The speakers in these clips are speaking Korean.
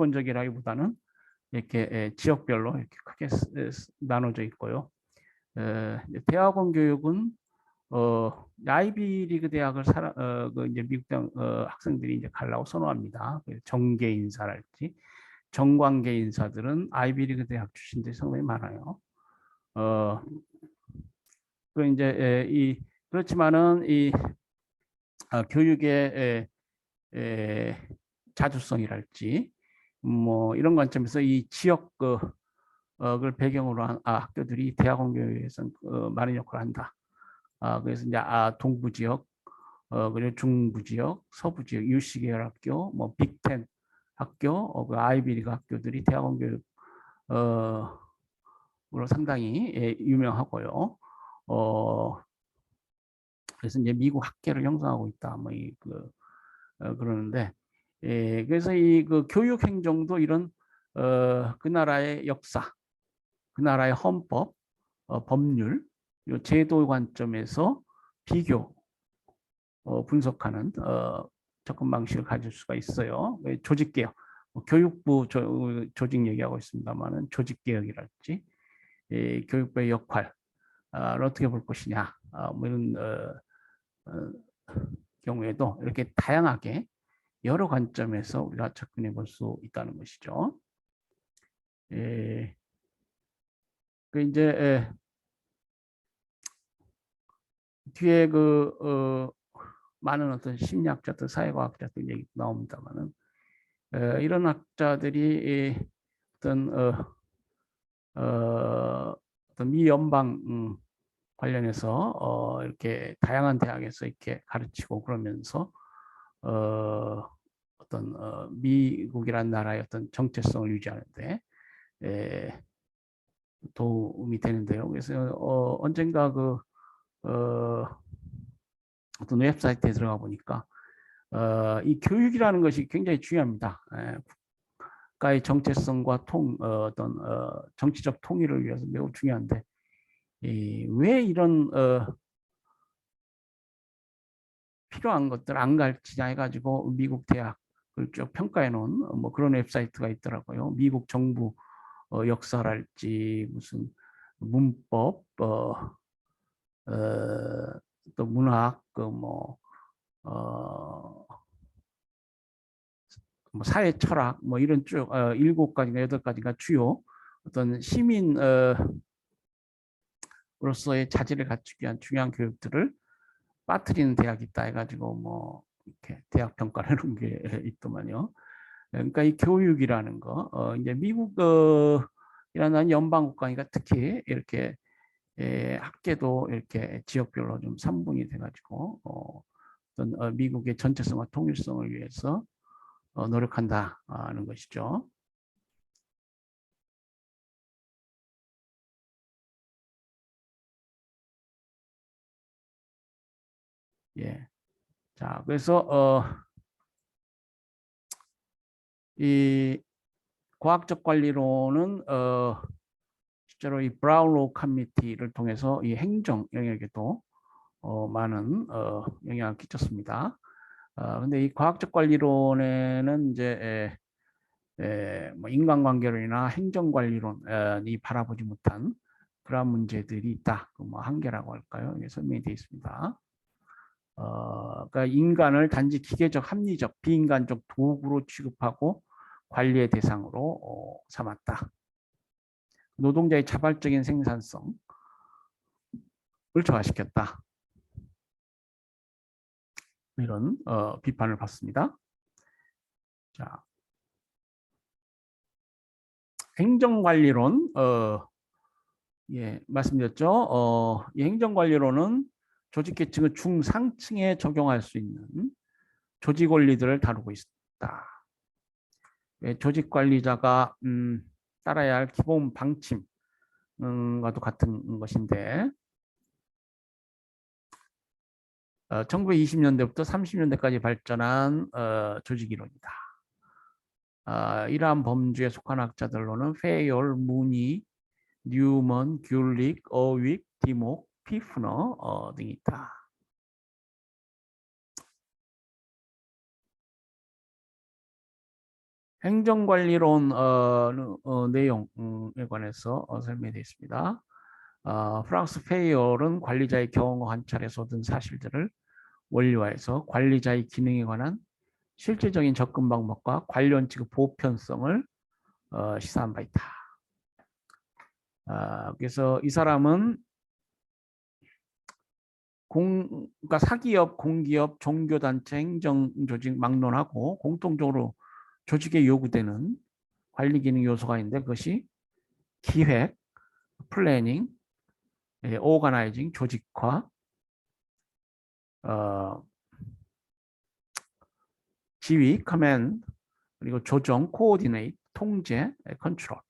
객관적이라기보다는 이렇게 지역별로 이렇게 크게 나눠져 있고요. 대학원 교육은 아이비리그 대학을 이제 미국 학생들이 이제 가려고 선호합니다. 정계 인사랄지 정관계 인사들은 아이비리그 대학 출신들이 상당히 많아요. 그 이제 그렇지만은 이 교육의 자주성이랄지 뭐 이런 관점에서 이 지역 을 배경으로 한 학교들이 대학원 교육에서 많은 역할을 한다. 그래서 이제 동부 지역, 그리고 중부 지역, 서부 지역, UC 계열 학교, 뭐 빅텐 학교, 그 아이비리그 학교들이 대학원 교육으로 상당히 유명하고요. 그래서 이제 미국 학계를 형성하고 있다. 뭐 그러는데, 그래서 이 그 교육 행정도 이런 그 나라의 역사, 그 나라의 헌법, 법률, 제도 관점에서 비교 분석하는 접근 방식을 가질 수가 있어요. 조직개혁, 교육부 조직 얘기하고 있습니다만은 조직개혁이랄지 교육부의 역할을 어떻게 볼 것이냐, 뭐 이런 경우에도 이렇게 다양하게 여러 관점에서 우리가 접근해 볼 수 있다는 것이죠. 그 이제 뒤에 많은 어떤 심리학자들, 사회과학자들 얘기 나옵니다만은 이런 학자들이 어떤 미 연방 관련해서 이렇게 다양한 대학에서 이렇게 가르치고 그러면서 어떤 미국이라는 나라의 어떤 정체성을 유지하는데 도움이 되는데요. 그래서 언젠가 어떤 웹사이트에 들어가 보니까 이 교육이라는 것이 굉장히 중요합니다. 국가의 정체성과 어떤 정치적 통일을 위해서 매우 중요한데 왜 이런 필요한 것들 안 가르치냐 해가지고 미국 대학을 쭉 평가해 놓은 뭐 그런 웹사이트가 있더라고요. 미국 정부 역사랄지 무슨 문법, 또 문학, 뭐 사회 철학, 뭐 이런 쭉 7가지인가 8가지가 주요 어떤 시민 로서의 자질을 갖추기 위한 중요한 교육들을 빠뜨리는 대학이 있다 해가지고 뭐 이렇게 대학 평가를 해놓은 게 있더만요. 그러니까 이 교육이라는 거, 이제 미국이라는 연방 국가니까 특히 이렇게 학계도 이렇게 지역별로 좀 삼분이 돼가지고 어떤 미국의 전체성과 통일성을 위해서 노력한다는 것이죠. 예. 자, 그래서 이 과학적 관리론은 실제로 이 브라운로우 커뮤니티를 통해서 이 행정 영역에도 많은 영향을 끼쳤습니다. 근데 이 과학적 관리론에는 이제 뭐 인간관계론이나 행정관리론이 바라보지 못한 그러한 문제들이 있다. 뭐 한계라고 할까요? 이게 설명이 되어 있습니다. 그러니까 인간을 단지 기계적, 합리적, 비인간적 도구로 취급하고 관리의 대상으로 삼았다. 노동자의 자발적인 생산성을 저하시켰다. 이런 비판을 받습니다. 자, 행정관리론, 예, 말씀드렸죠. 이 행정관리론은 조직계층의 중상층에 적용할 수 있는 조직 원리들을 다루고 있다. 조직관리자가 따라야 할 기본 방침과도 같은 것인데 1920년대부터 30년대까지 발전한 조직이론이다. 이러한 범주에 속한 학자들로는 페이올, 무니, 뉴먼, 귤릭, 어윅, 디목, 피프너 등이 있다. 행정관리론 내용에 관해서 설명되어 있습니다. 프랑스 페이얼은 관리자의 경험과 관찰에서 얻은 사실들을 원리화해서 관리자의 기능에 관한 실질적인 접근 방법과 관련 측의 보편성을 시사한 바 있다. 그래서 이 사람은 그러니까 사기업, 공기업, 종교단체, 행정조직 막론하고 공통적으로 조직에 요구되는 관리 기능 요소가 있는데 그것이 기획, 플래닝, 오가나이징, 조직화, 지휘, 커맨드, 그리고 조정, 코오디네이트, 통제, 컨트롤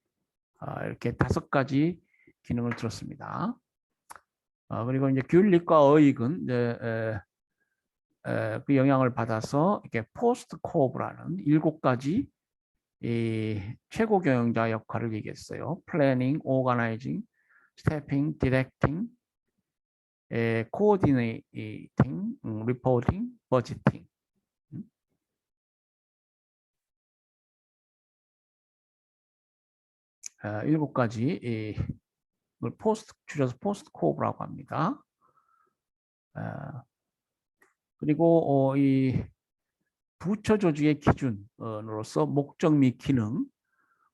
이렇게 5가지 기능을 들었습니다. 그리고 이제 귤릭과 어익은 이제 그 영향을 받아서 이렇게 포스트 코브라는 7가지 이 최고 경영자 역할을 얘기했어요. 플래닝, 오가나이징, 스태핑, 디렉팅, 코오디네이팅, 리포팅, 버지팅. 7가지 이걸 줄여서 포스트 코브라고 합니다. 그리고 이 부처 조직의 기준으로서 목적 및 기능,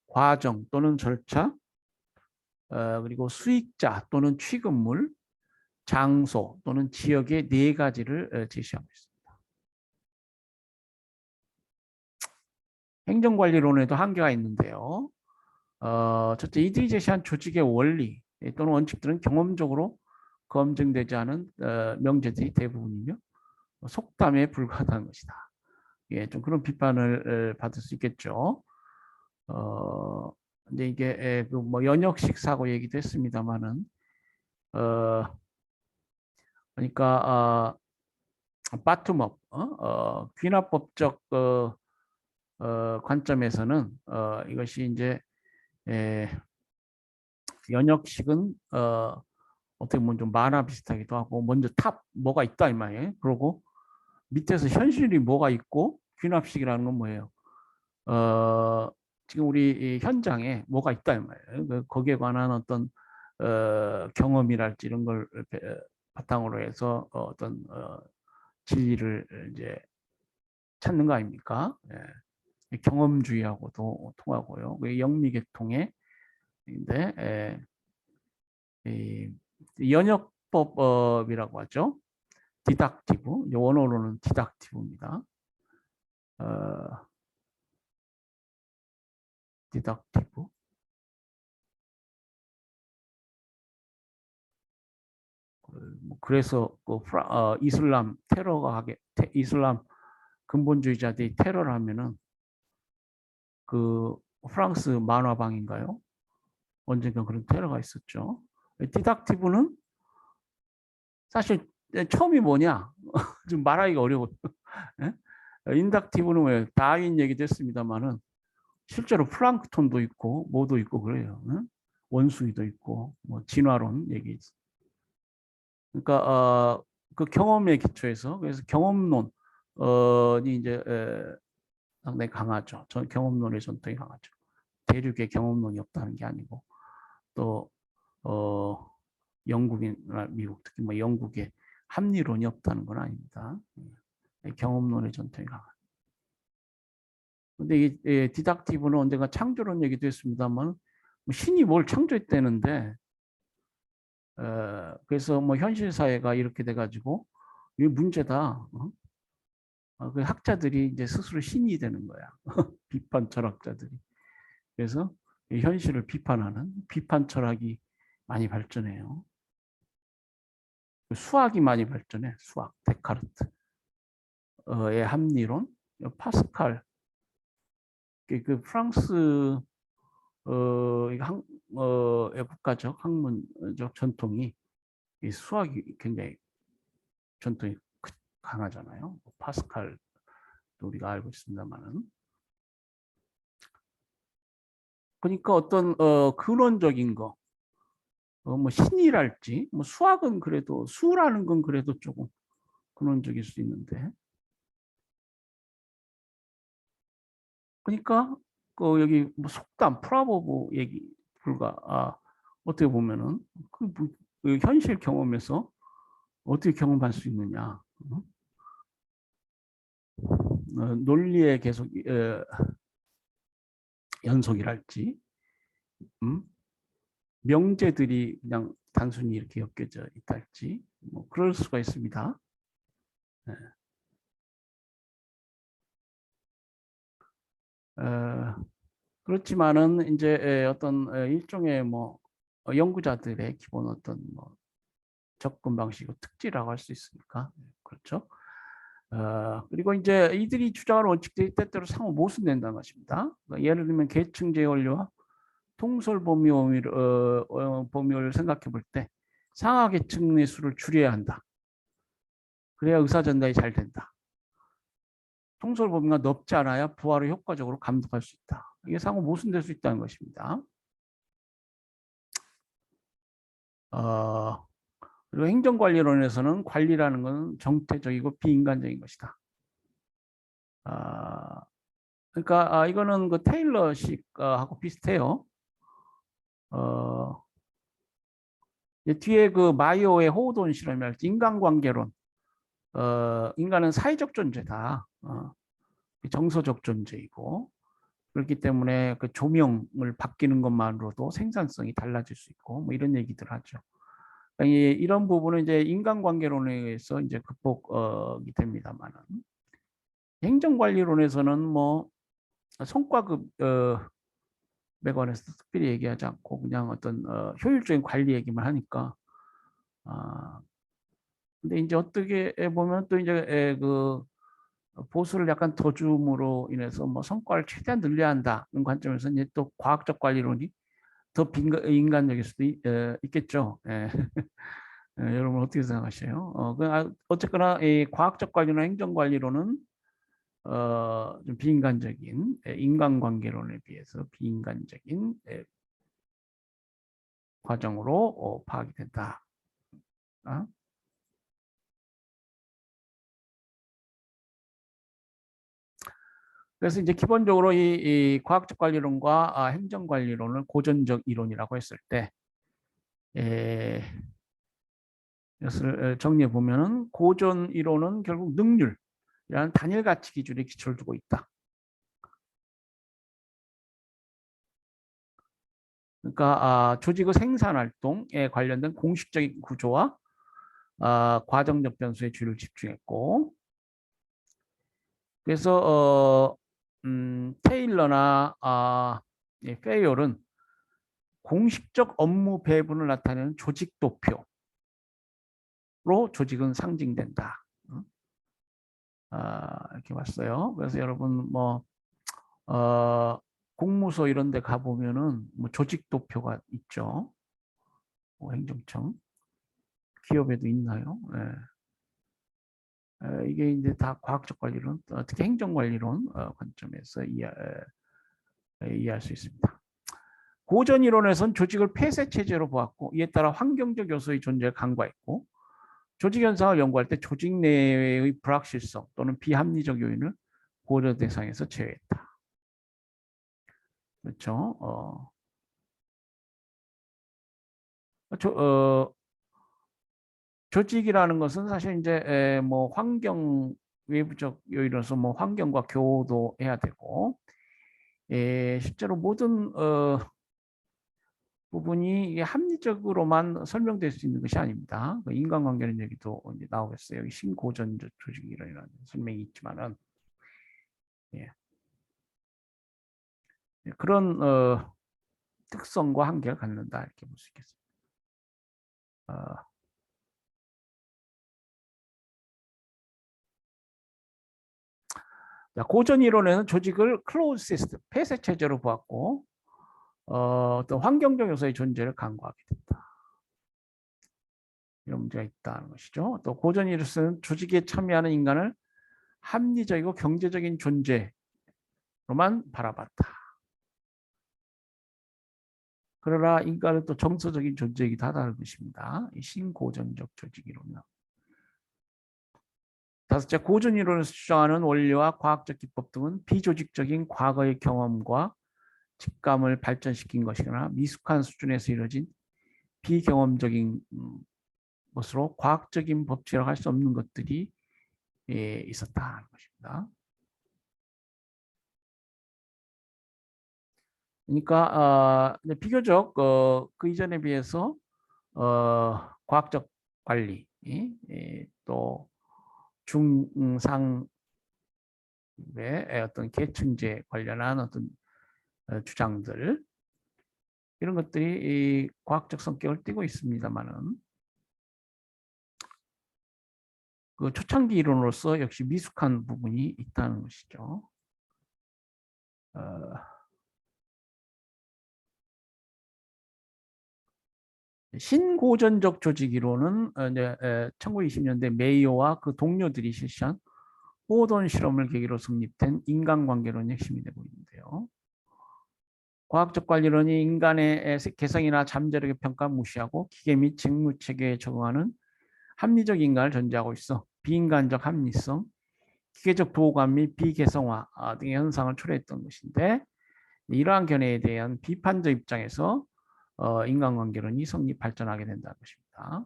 과정 또는 절차, 그리고 수익자 또는 취급물, 장소 또는 지역의 4가지를 제시하고 있습니다. 행정관리론에도 한계가 있는데요. 첫째, 이들이 제시한 조직의 원리 또는 원칙들은 경험적으로 검증되지 않은 명제들이 대부분이며 속담에 불과하다는 것이다. 예, 좀 그런 비판을 받을 수 있겠죠. 근데 이게 그 뭐 연역식 사고 얘기도 했습니다만은 그러니까 바텀업 귀납법적 관점에서는 이것이 이제 연역식은 어떻게 보면 좀 만화 비슷하기도 하고 먼저 탑 뭐가 있다 이 말이에요. 그리고 밑에서 현실이 뭐가 있고 귀납식이라는 건 뭐예요? 지금 우리 현장에 뭐가 있다 이 말이에요. 거기에 관한 어떤 경험이랄지 이런 걸 바탕으로 해서 어떤 진리를 이제 찾는 거 아닙니까? 예. 경험주의하고도 통하고요. 영미계통의 인데 연역법이라고 하죠. 디닥티브, 원어로는 디닥티브입니다. 디닥티브. 그래서 그 이슬람 테러가 이슬람 근본주의자들이 테러를 하면은 그 프랑스 만화방인가요? 언젠가 그런 테러가 있었죠. 디닥티브는 사실 처음이 뭐냐 좀 말하기가 어려워요. 인닥티브는 왜 다윈 얘기도 했습니다만은 실제로 플랑크톤도 있고 뭐도 있고 그래요. 원숭이도 있고 뭐 진화론 얘기. 그러니까 그 경험에 기초해서 그래서 경험론이 이제 상당히 강하죠. 경험론의 전통이 강하죠. 대륙의 경험론이 없다는 게 아니고 또 영국이나 미국 특히 뭐 영국의 합리론이 없다는 건 아닙니다. 경험론의 전통이 강하죠. 근데 이 디닥티브는 언젠가 창조론 얘기도 했습니다만 신이 뭘 창조했다는데 그래서 뭐 현실 사회가 이렇게 돼가지고 이게 문제다. 그 학자들이 이제 스스로 신이 되는 거야. 비판 철학자들이. 그래서 현실을 비판하는 비판 철학이 많이 발전해요. 수학이 많이 발전해. 수학, 데카르트의 합리론, 파스칼. 그 프랑스 국가적 학문적 전통이 이 수학이 굉장히 전통이 강하잖아요. 파스칼도 우리가 알고 있습니다만은. 그러니까 어떤 근원적인 거, 뭐 신이랄지, 뭐 수학은 그래도 수라는 건 그래도 조금 근원적일 수 있는데. 그러니까 그 여기 뭐 속담 프라버브 얘기 불가 어떻게 보면은 그 현실 경험에서 어떻게 경험할 수 있느냐. 논리의 계속 연속이랄지 명제들이 그냥 단순히 이렇게 엮여져 있달지 뭐 그럴 수가 있습니다. 네. 그렇지만은 이제 어떤 일종의 뭐 연구자들의 기본 어떤 뭐 접근 방식 특질이라고 할 수 있으니까 그렇죠. 그리고 이제 이들이 주장하는 원칙들이 때때로 상호 모순된다는 것입니다. 그러니까 예를 들면 계층제 원리와 통솔 범위를 생각해 볼 때 상하 계층의 수를 줄여야 한다. 그래야 의사 전달이 잘 된다. 통솔 범위가 넓지 않아야 부하를 효과적으로 감독할 수 있다. 이게 상호 모순될 수 있다는 것입니다. 그리고 행정관리론에서는 관리라는 것은 정태적이고 비인간적인 것이다. 그러니까 이거는 그 테일러식하고 비슷해요. 뒤에 그 마이오의 호우돈 실험이랄지 인간관계론, 인간은 사회적 존재다. 정서적 존재이고 그렇기 때문에 그 조명을 바뀌는 것만으로도 생산성이 달라질 수 있고 뭐 이런 얘기들 하죠. 그러니까 이런 부분은 이제 인간관계론에 의해서 이제 극복이 됩니다만은 행정관리론에서는 뭐 성과급 맥원에서 특별히 얘기하지 않고 그냥 어떤 효율적인 관리 얘기만 하니까 근데 이제 어떻게 보면 또 이제 그 보수를 약간 더 줌으로 인해서 뭐 성과를 최대한 늘려야 한다는 관점에서 이제 또 과학적 관리론이 더 인간적일 수도 있겠죠. 예. 여러분 어떻게 생각하세요? 어쨌거나 이 과학적 관리나 행정 관리론은 좀 비인간적인 인간관계론에 비해서 비인간적인 과정으로 파악이 된다. 그래서 이제 기본적으로 이 과학적 관리론과 행정 관리론을 고전적 이론이라고 했을 때 이것을 정리해 보면은 고전 이론은 결국 능률이라는 단일 가치 기준에 기초를 두고 있다. 그러니까 조직의 생산 활동에 관련된 공식적인 구조와 과정적 변수에 주를 집중했고, 그래서 테일러나 페이올은 공식적 업무 배분을 나타내는 조직 도표로 조직은 상징된다. 이렇게 봤어요. 그래서 여러분 뭐 공무소 이런 데 가보면은 뭐 조직 도표가 있죠. 뭐 행정청. 기업에도 있나요? 네. 이게 이제 다 과학적 관리론, 특히 행정 관리론 관점에서 이해할 수 있습니다. 고전 이론에서는 조직을 폐쇄 체제로 보았고 이에 따라 환경적 요소의 존재를 간과했고 조직 현상을 연구할 때 조직 내의 불확실성 또는 비합리적 요인을 고려 대상에서 제외했다. 그렇죠? 조직이라는 것은 사실 이제 뭐 환경 외부적 요인으로서 뭐 환경과 교도해야 되고 실제로 모든 부분이 이게 합리적으로만 설명될 수 있는 것이 아닙니다. 그 인간관계는 얘기도 이제 나오겠어요. 여기 신고전적 조직이라는 설명이 있지만은 예. 그런 특성과 한계를 갖는다 이렇게 볼 수 있겠습니다. 고전 이론에는 조직을 클로즈 시스템, 폐쇄 체제로 보았고 어떤 환경적 요소의 존재를 간과하게 된다. 이런 문제가 있다는 것이죠. 또 고전 이론에서는 조직에 참여하는 인간을 합리적이고 경제적인 존재로만 바라봤다. 그러나 인간은 또 정서적인 존재이기도 하다는 것입니다. 신고전적 조직 이론은. 다섯째, 고전 이론에서 주장하는 원리와 과학적 기법 등은 비조직적인 과거의 경험과 직감을 발전시킨 것이거나 미숙한 수준에서 이루어진 비경험적인 것으로 과학적인 법칙이라고 할 수 없는 것들이 있었다는 것입니다. 그러니까 비교적 그 이전에 비해서 과학적 관리, 또 중상의 어떤 계층제 관련한 어떤 주장들, 이런 것들이 이 과학적 성격을 띠고 있습니다만은 그 초창기 이론으로서 역시 미숙한 부분이 있다는 것이죠. 신고전적 조직 이론은 이제 1920년대 메이어와 그 동료들이 실시한 호돈 실험을 계기로 성립된 인간관계론의 핵심이 되고 있는데요. 과학적 관리론이 인간의 개성이나 잠재력의 평가 무시하고 기계 및 직무 체계에 적응하는 합리적 인간을 전제하고 있어 비인간적 합리성, 기계적 도감 및 비개성화 등의 현상을 초래했던 것인데, 이러한 견해에 대한 비판적 입장에서 인간관계론이 성립 발전하게 된다는 것입니다.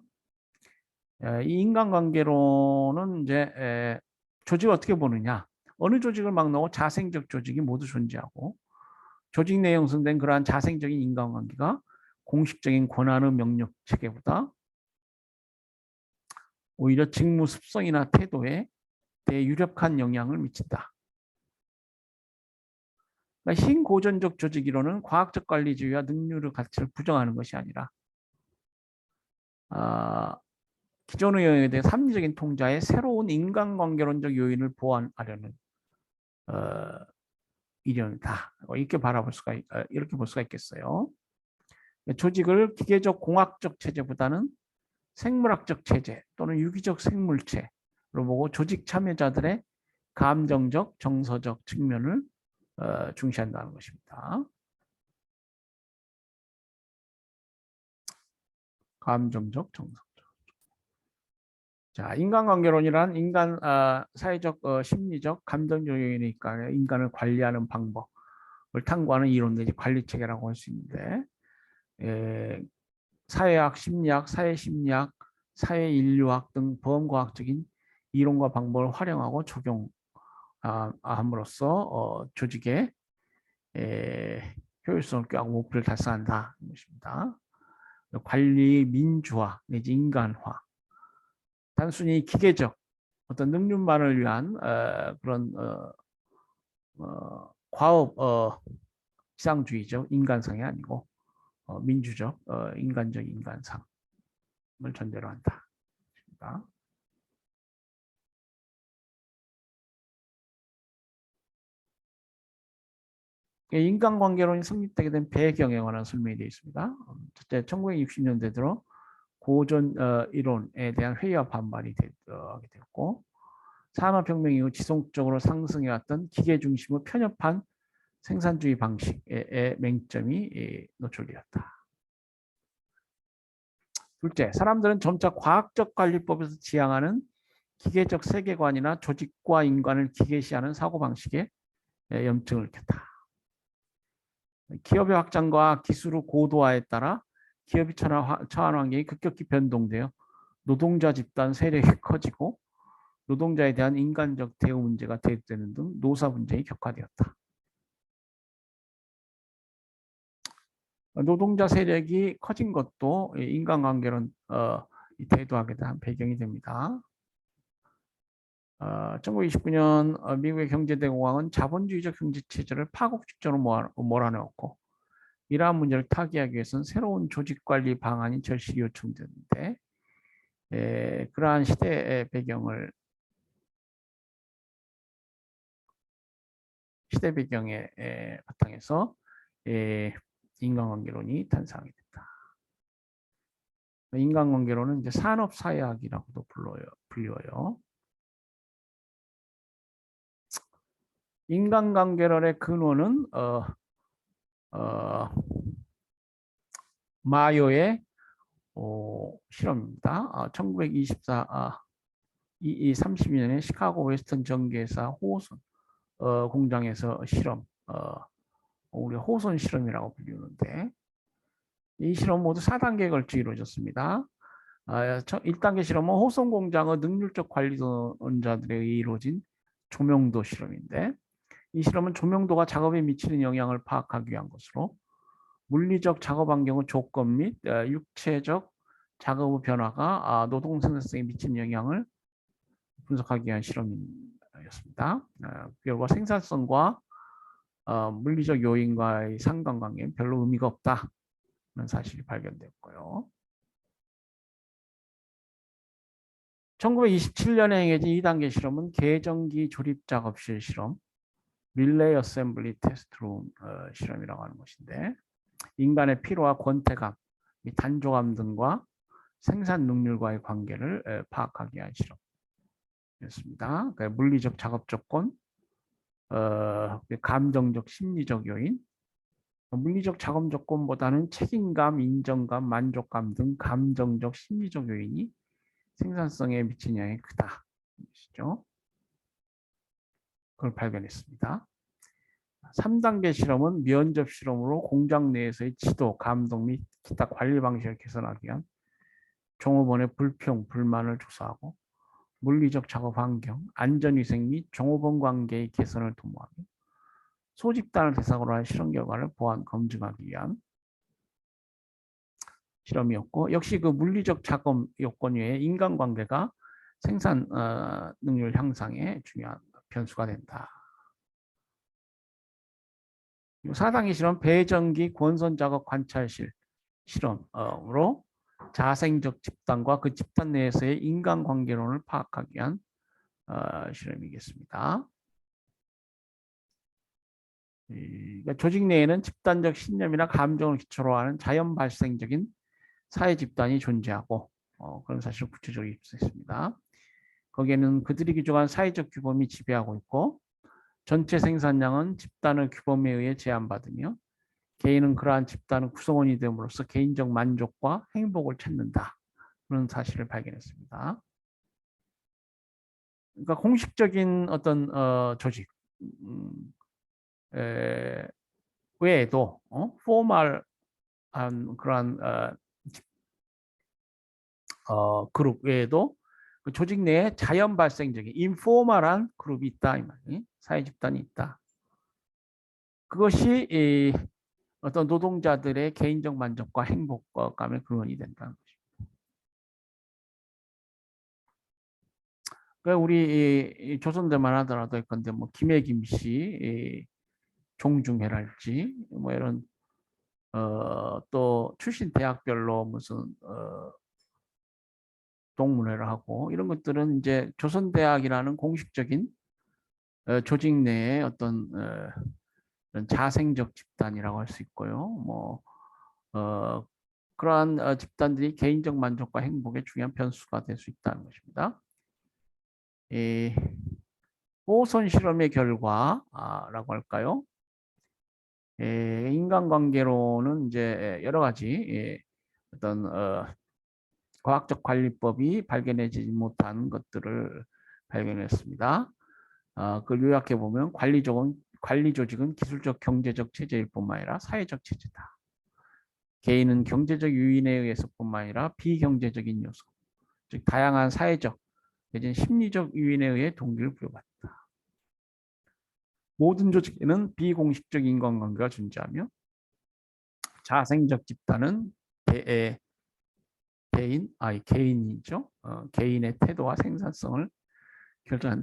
이 인간관계론은 이제 조직을 어떻게 보느냐? 어느 조직을 막론하고 자생적 조직이 모두 존재하고 조직 내에 형성된 그러한 자생적인 인간관계가 공식적인 권한의 명령 체계보다 오히려 직무 습성이나 태도에 대해 유력한 영향을 미친다. 그러니까 신고전적 조직 이론은 과학적 관리주의와 능률의 가치를 부정하는 것이 아니라 기존의 영역에 대해 합리적인 통자의 새로운 인간관계론적 요인을 보완하려는 이론이다. 이렇게 이렇게 볼 수가 있겠어요. 조직을 기계적 공학적 체제보다는 생물학적 체제 또는 유기적 생물체로 보고 조직 참여자들의 감정적, 정서적 측면을 중시한다는 것입니다. 감정적, 정서적. 자, 인간관계론이란 인간 사회적, 심리적, 감정적 요인이니까 인간을 관리하는 방법을 탐구하는 이론들이 관리체계라고 할 수 있는데, 사회학, 심리학, 사회심리학, 사회인류학 등 범과학적인 이론과 방법을 활용하고 적용함으로써 조직의 효율성을 꾀하고 목표를 달성한다는 것입니다. 관리 민주화 내지 인간화, 단순히 기계적 어떤 능률만을 위한 그런 과업 지상주의적 인간상이 아니고 민주적 인간적 인간상을 전제로 한다. 인간관계론이 성립되게 된 배경에 관한 설명이 되어 있습니다. 첫째, 1960년대 들어 고전 이론에 대한 회의와 반발이 하게 되었고, 산업혁명 이후 지속적으로 상승해왔던 기계 중심의 편협한 생산주의 방식의 맹점이 노출되었다. 둘째, 사람들은 점차 과학적 관리법에서 지향하는 기계적 세계관이나 조직과 인간을 기계시하는 사고방식에 염증을 켰다. 기업의 확장과 기술의 고도화에 따라 기업이 처한 환경이 급격히 변동되어 노동자 집단 세력이 커지고 노동자에 대한 인간적 대우 문제가 대두되는 등 노사 분쟁이 격화되었다. 노동자 세력이 커진 것도 인간관계론 대두하게 된 배경이 됩니다. 1929년 미국의 경제대공황은 자본주의적 경제체제를 파국직전으로 몰아넣었고, 이러한 문제를 타개하기 위해서는 새로운 조직관리 방안이 절실히 요청되는데, 그러한 시대 배경에 바탕에서 인간관계론이 탄생하게 됐다. 인간관계론은 이제 산업사회학이라고도 불려요. 인간관계론의 근원은 마요의 실험입니다. 1932년에 시카고 웨스턴 전기회사 호선 공장에서 실험 우리 호손 실험이라고 불리는데 이 실험 모두 4단계에 걸쳐 이루어졌습니다. 1단계 실험은 호손 공장의 능률적 관리론자들에 의해 이루어진 조명도 실험인데 이 실험은 조명도가 작업에 미치는 영향을 파악하기 위한 것으로 물리적 작업 환경의 조건 및 육체적 작업의 변화가 노동 생산성에 미치는 영향을 분석하기 위한 실험이었습니다. 결과 생산성과 물리적 요인과의 상관관계는 별로 의미가 없다는 사실이 발견됐고요. 1927년에 행해진 2단계 실험은 계정기 조립 작업실 실험, 릴레이 어셈블리 테스트룸 실험이라고 하는 것인데 인간의 피로와 권태감, 단조감 등과 생산 능률과의 관계를 파악하기 위한 실험이었습니다. 그러니까 물리적 작업 조건, 감정적 심리적 요인, 물리적 작업 조건보다는 책임감, 인정감, 만족감 등 감정적 심리적 요인이 생산성에 미친 영향이 크다. 것이죠. 그걸 발견했습니다. 3단계 실험은 면접 실험으로 공장 내에서의 지도, 감독 및 기타 관리 방식을 개선하기 위한 종업원의 불평, 불만을 조사하고 물리적 작업 환경, 안전위생 및 종업원 관계의 개선을 도모하며 소집단을 대상으로 한 실험 결과를 보완 검증하기 위한 실험이었고 역시 그 물리적 작업 요건 외에 인간관계가 생산 능률 향상에 중요한 변수가 된다. 4단계 실험 배전기 권선 작업 관찰실 실험으로 자생적 집단과 그 집단 내에서의 인간관계론을 파악하기 위한 실험이겠습니다. 그러니까 조직 내에는 집단적 신념이나 감정을 기초로 하는 자연 발생적인 사회 집단이 존재하고 그런 사실을 구체적으로 입수했습니다. 거기에는 그들이 규정한 사회적 규범이 지배하고 있고 전체 생산량은 집단의 규범에 의해 제한받으며 개인은 그러한 집단의 구성원이 됨으로써 개인적 만족과 행복을 찾는다. 그런 사실을 발견했습니다. 그러니까 공식적인 어떤 조직 외에도 포멀한 그러한 그룹 외에도 그 조직 내에 자연 발생적인 인포멀한 그룹이 있다 이 말이 사회 집단이 있다. 그것이 어떤 노동자들의 개인적 만족과 행복감의 근원이 된다는 것입니다. 그러니까 우리 조선대만 하더라도 건데 뭐 김해김 씨, 종중회랄지 뭐 이런 또 출신 대학별로 무슨 동문회를 하고 이런 것들은 이제 조선대학이라는 공식적인 조직 내에 어떤 자생적 집단이라고 할 수 있고요. 뭐 그러한 집단들이 개인적 만족과 행복의 중요한 변수가 될 수 있다는 것입니다. 이 호손 실험의 결과라고 할까요? 인간관계로는 이제 여러 가지 어떤 과학적 관리법이 발견되지 못한 것들을 발견했습니다. 그걸 요약해 보면 관리 조직은 기술적 경제적 체제일 뿐만 아니라 사회적 체제다. 개인은 경제적 요인에 의해서뿐만 아니라 비경제적인 요소, 즉 다양한 사회적 내지는 심리적 요인에 의해 동기를 부여받는다. 모든 조직에는 비공식적 인간관계가 존재하며 자생적 집단은 개인이죠. 개인의 태도와 생산성을 결정하는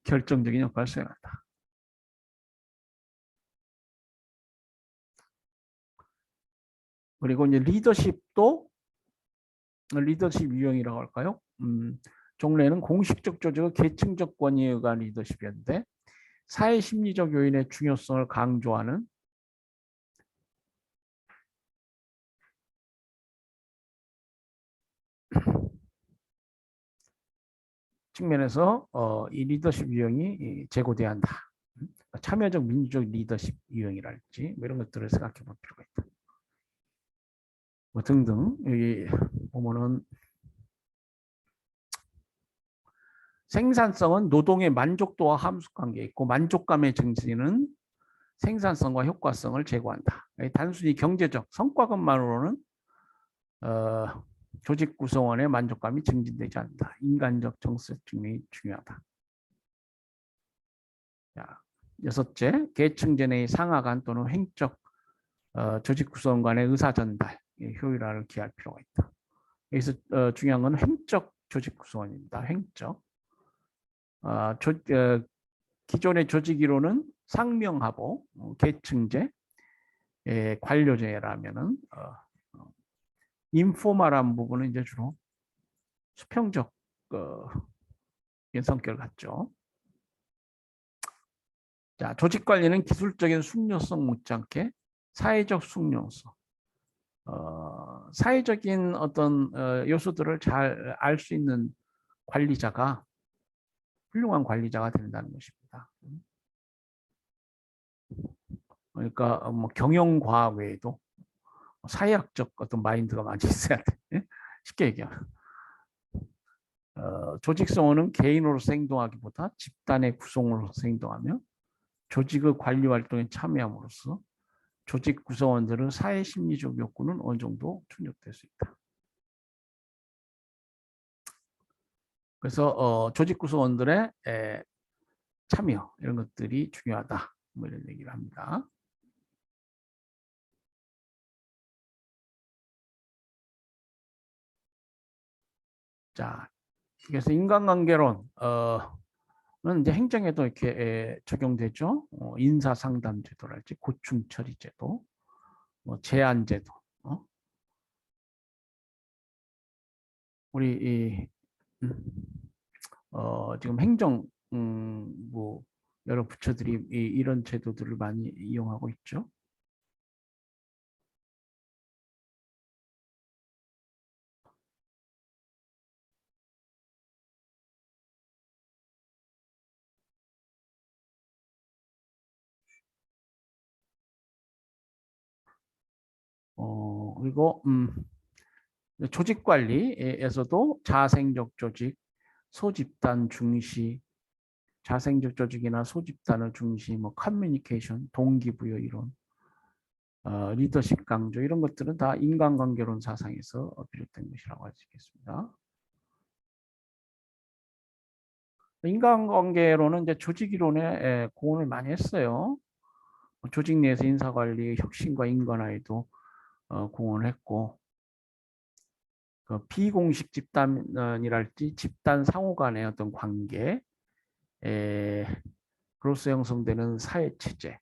결정적인 역할을 수행한다. 그리고 이제 리더십 유형이라고 할까요? 종래에는 공식적 조직의 계층적 권위에 의한 리더십이었는데 사회 심리적 요인의 중요성을 강조하는 측면에서 이 리더십 유형이 제고돼야 한다. 참여적 민주적 리더십 유형이랄지 뭐 이런 것들을 생각해 볼 필요가 있다. 뭐 등등 여기 보면은 생산성은 노동의 만족도와 함수 관계에 있고 만족감의 증진은 생산성과 효과성을 제고한다. 단순히 경제적 성과급만으로는 조직 구성원의 만족감이 증진되지 않는다. 인간적 정서적 측면이 중요하다. 자, 여섯째, 계층제 내의 상하 간 또는 횡적 조직 구성원 간의 의사 전달 효율화를 기할 필요가 있다. 여기서 중요한 건 횡적 조직 구성원입니다. 횡적. 기존의 조직 이론은 상명하복, 계층제, 관료제라면은 인포멀한 부분은 이제 주로 수평적 성격을 갖죠. 자, 조직 관리는 기술적인 숙련성 못지않게 사회적 숙련성, 사회적인 어떤 요소들을 잘 알 수 있는 관리자가 훌륭한 관리자가 된다는 것입니다. 그러니까 뭐 경영과학 외에도 사회학적 어떤 마인드가 많이 있어야 돼. 쉽게 얘기하면 조직성원은 개인으로서 행동하기보다 집단의 구성으로서 행동하며 조직의 관리 활동에 참여함으로써 조직 구성원들의 사회 심리적 욕구는 어느 정도 충족될 수 있다. 그래서 조직 구성원들의 참여 이런 것들이 중요하다. 뭐 이런 얘기를 합니다. 자, 그래서 인간관계론 는 이제 행정에도 이렇게 적용되죠. 인사상담제도랄지 고충처리제도, 뭐 제한제도. 우리 지금 행정 뭐 여러 부처들이 이런 제도들을 많이 이용하고 있죠. 그리고 조직 관리에서도 자생적 조직, 소집단 중시, 자생적 조직이나 소집단의 중시, 뭐 커뮤니케이션, 동기부여 이론, 리더십 강조 이런 것들은 다 인간관계론 사상에서 비롯된 것이라고 할 수 있겠습니다. 인간관계론은 이제 조직이론에 공헌을 많이 했어요. 조직 내에서 인사관리, 혁신과 인간화에도 공헌했고, 그 비공식 집단이랄지 집단 상호 간의 어떤 관계, 그로서 형성되는 사회 체제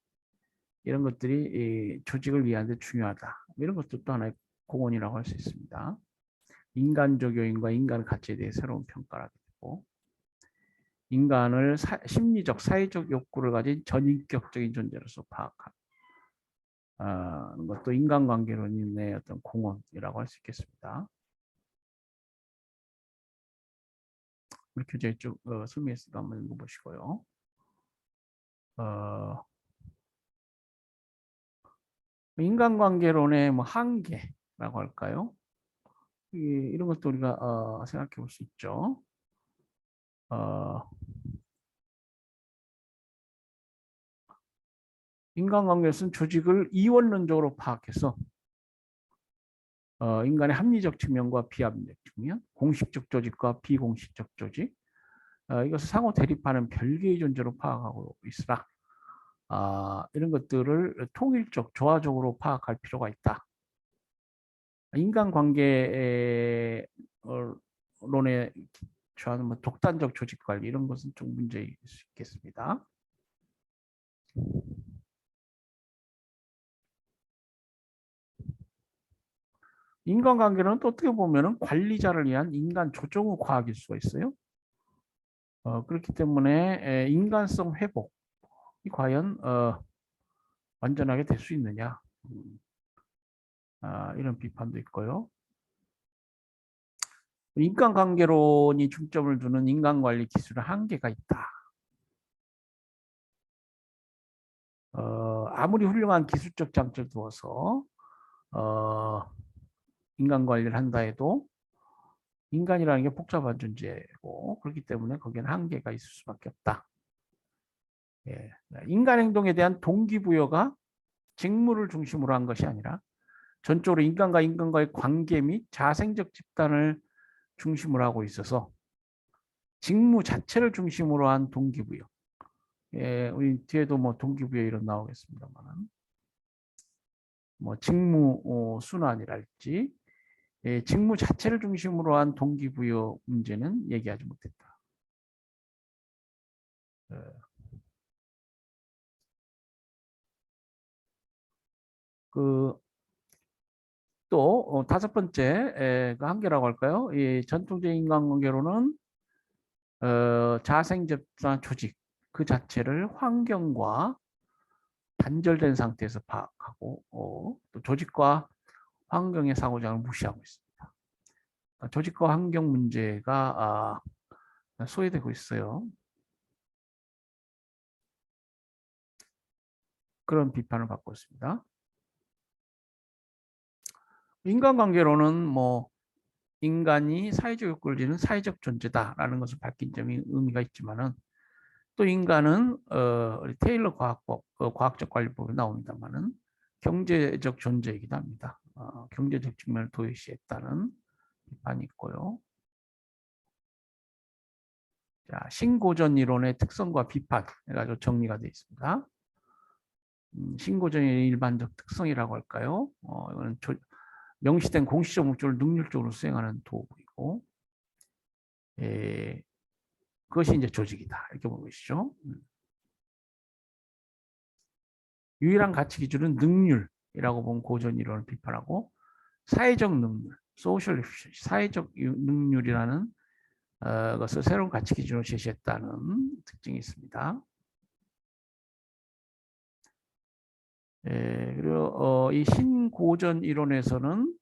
이런 것들이 조직을 위한 데 중요하다. 이런 것도 또 하나의 공헌이라고 할 수 있습니다. 인간적 요인과 인간 가치에 대해 새로운 평가를 하게 되고, 인간을 심리적, 사회적 욕구를 가진 전인격적인 존재로서 파악하는 것도 인간관계론의 어떤 공헌이라고 할 수 있겠습니다. 이렇게 이제 쭉 설명했으니까 한번 읽어보시고요. 인간관계론의 뭐 한계라고 할까요? 이런 것도 우리가 생각해 볼 수 있죠. 인간관계에서는 조직을 이원론적으로 파악해서 인간의 합리적 측면과 비합리적 측면, 공식적 조직과 비공식적 조직, 이것을 상호 대립하는 별개의 존재로 파악하고 있으라 이런 것들을 통일적, 조화적으로 파악할 필요가 있다. 인간관계론에 취하는 뭐 독단적 조직 관리 이런 것은 좀 문제일 수 있겠습니다. 인간관계는 또 어떻게 보면 관리자를 위한 인간 조종의 과학일 수가 있어요. 그렇기 때문에 인간성 회복이 과연 완전하게 될 수 있느냐 이런 비판도 있고요. 인간관계론이 중점을 두는 인간관리 기술의 한계가 있다. 아무리 훌륭한 기술적 장치를 두어서 인간관리를 한다 해도 인간이라는 게 복잡한 존재고 그렇기 때문에 거기에는 한계가 있을 수밖에 없다. 예. 인간 행동에 대한 동기부여가 직무를 중심으로 한 것이 아니라 전적으로 인간과 인간과의 관계 및 자생적 집단을 중심으로 하고 있어서 직무 자체를 중심으로 한 동기부여. 예, 우리 뒤에도 뭐 동기부여 이런 나오겠습니다만, 뭐 직무 순환이랄지, 예, 직무 자체를 중심으로 한 동기부여 문제는 얘기하지 못했다. 예. 그 또 다섯 번째 그 한계라고 할까요? 이 전통적인 인간관계로는 자생집단 조직 그 자체를 환경과 단절된 상태에서 파악하고 또 조직과 환경의 상호작용을 무시하고 있습니다. 조직과 환경 문제가 소외되고 있어요. 그런 비판을 받고 있습니다. 인간관계로는 뭐 인간이 사회적 욕구를 지는 사회적 존재다라는 것을 밝힌 점이 의미가 있지만은 또 인간은 테일러 과학법, 과학적 관리법에 나옵니다만은 경제적 존재이기도 합니다. 경제적 측면을 도외시했다는 비판이 있고요. 자, 신고전 이론의 특성과 비판 해가지고 정리가 되어 있습니다. 신고전의 일반적 특성이라고 할까요? 이거는 명시된 공식적 목적을 능률적으로 수행하는 도구이고, 예, 그것이 이제 조직이다 이렇게 보고 계시죠. 유일한 가치 기준은 능률이라고 본 고전 이론을 비판하고 사회적 능률, 소셜 에피시언시, 사회적 능률이라는 것을 새로운 가치 기준으로 제시했다는 특징이 있습니다. 그리고 이 신고전 이론에서는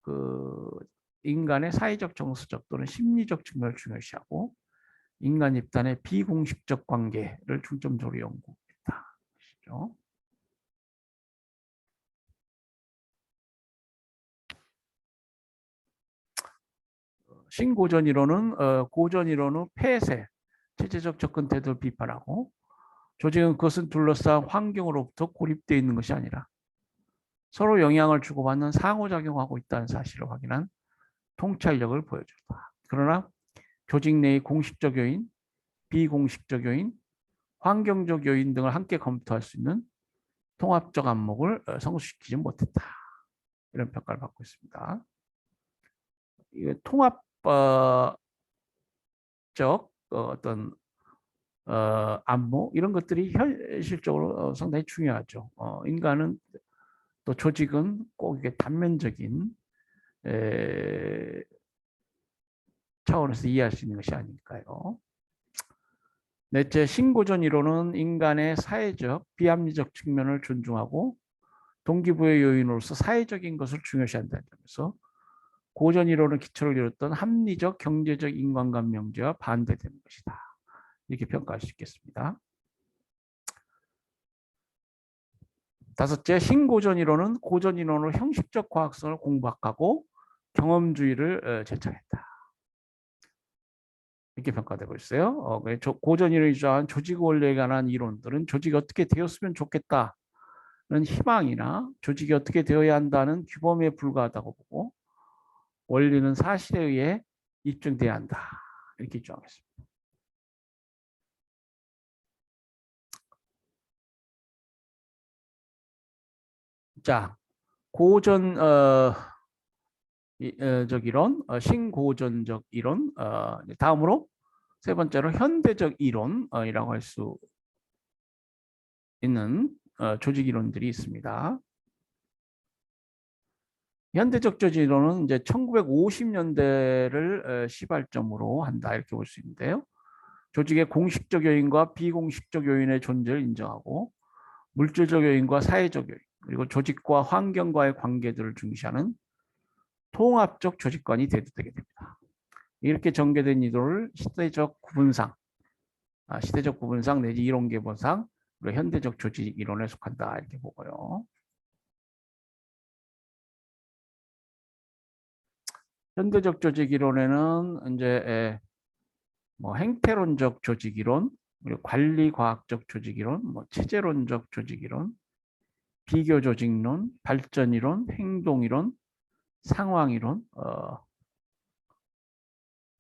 그 인간의 사회적, 정서적 또는 심리적 측면을 중요시하고 인간 집단의 비공식적 관계를 중점적으로 연구했다. 신고전 이론은 고전 이론의 폐쇄, 체제적 접근 태도를 비판하고 조직은 그것은 둘러싼 환경으로부터 고립되어 있는 것이 아니라 서로 영향을 주고받는 상호작용하고 있다는 사실을 확인한 통찰력을 보여준다. 그러나 조직 내의 공식적 요인, 비공식적 요인, 환경적 요인 등을 함께 검토할 수 있는 통합적 안목을 성숙시키지 못했다. 이런 평가를 받고 있습니다. 통합적 어떤 안목 이런 것들이 현실적으로 상당히 중요하죠. 인간은 또 조직은 꼭 이게 단면적인 차원에서 이해할 수 있는 것이 아닐까요? 넷째, 신고전 이론은 인간의 사회적, 비합리적 측면을 존중하고 동기부여 요인으로서 사회적인 것을 중요시한다는 점에서 고전 이론의 기초를 이뤘던 합리적, 경제적 인간관 명제와 반대되는 것이다. 이렇게 평가할 수 있겠습니다. 다섯째, 신고전 이론은 고전 이론으로 형식적 과학성을 공박하고 경험주의를 제창했다. 이렇게 평가되고 있어요. 고전 이론이 주장한 조직 원리에 관한 이론들은 조직이 어떻게 되었으면 좋겠다는 희망이나 조직이 어떻게 되어야 한다는 규범에 불과하다고 보고 원리는 사실에 의해 입증돼야 한다. 이렇게 주장했습니다. 자, 고전 적 이론, 신고전적 이론, 다음으로 세 번째로 현대적 이론이라고 할 수 있는 조직 이론들이 있습니다. 현대적 조직 이론은 이제 1950년대를 시발점으로 한다 이렇게 볼 수 있는데요. 조직의 공식적 요인과 비공식적 요인의 존재를 인정하고 물질적 요인과 사회적 요인 그리고 조직과 환경과의 관계들을 중시하는 통합적 조직관이 대두되게 됩니다. 이렇게 전개된 이론을 시대적 구분상 내지 이론 계보상 그리고 현대적 조직 이론에 속한다 이렇게 보고요. 현대적 조직 이론에는 이제 뭐 행태론적 조직 이론, 그리고 관리과학적 조직이론, 뭐 체제론적 조직이론, 비교조직론, 발전이론, 행동이론, 상황이론,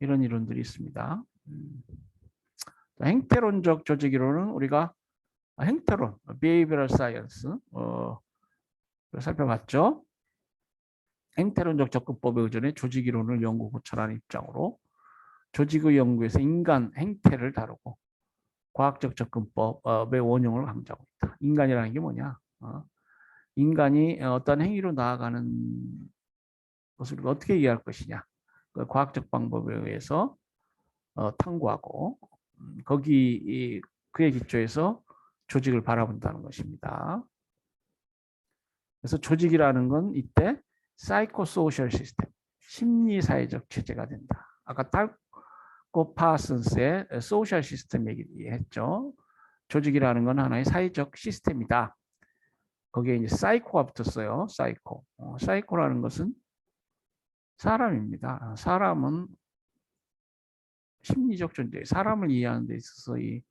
이런 이론들이 있습니다. 행태론적 조직이론은 우리가 행태론, behavioral science 살펴봤죠. 행태론적 접근법에 의존해 조직이론을 연구 고찰하는 입장으로 조직의 연구에서 인간 행태를 다루고 과학적 접근법의 원용을 강조하고 있다. 인간이라는 게 뭐냐? 인간이 어떤 행위로 나아가는 것을 어떻게 이해할 것이냐? 그 과학적 방법에 의해서 탐구하고 거기 그에 기초해서 조직을 바라본다는 것입니다. 그래서 조직이라는 건 이때 사이코소셜 시스템, 심리사회적 체제가 된다. 아까 탈코 파슨스의 소셜 시스템 얘기했죠. 조직이라는 건 하나의 사회적 시스템이다. 거기에 이제 사이코가 붙었어요. 사이코. 사이코라는 것은 사람입니다. 사람은 심리적 존재. 사람을 이해하는 데 있어서 이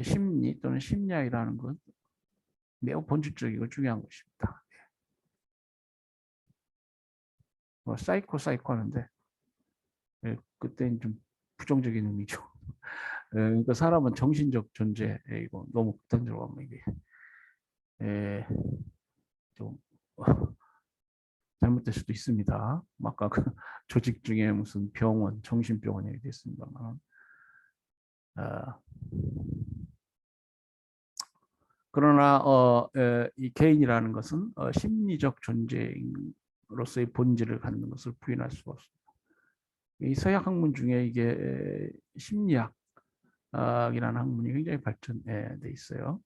심리 또는 심리학이라는 건 매우 본질적이고 중요한 것입니다. 뭐 사이코 하는데 그때는 좀 부정적인 의미죠. 그러니까 사람은 정신적 존재이고 너무 극단적으로 하면 이게 좀 잘못될 수도 있습니다. 아까 그 조직 중에 무슨 병원, 정신병원 얘기도 있습니다만 그러나 이 개인이라는 것은 심리적 존재로서의 본질을 갖는 것을 부인할 수가 없습니다. 이 서양 학문 중에 이게 심리학이라는 학문이 굉장히 발전돼 있어요.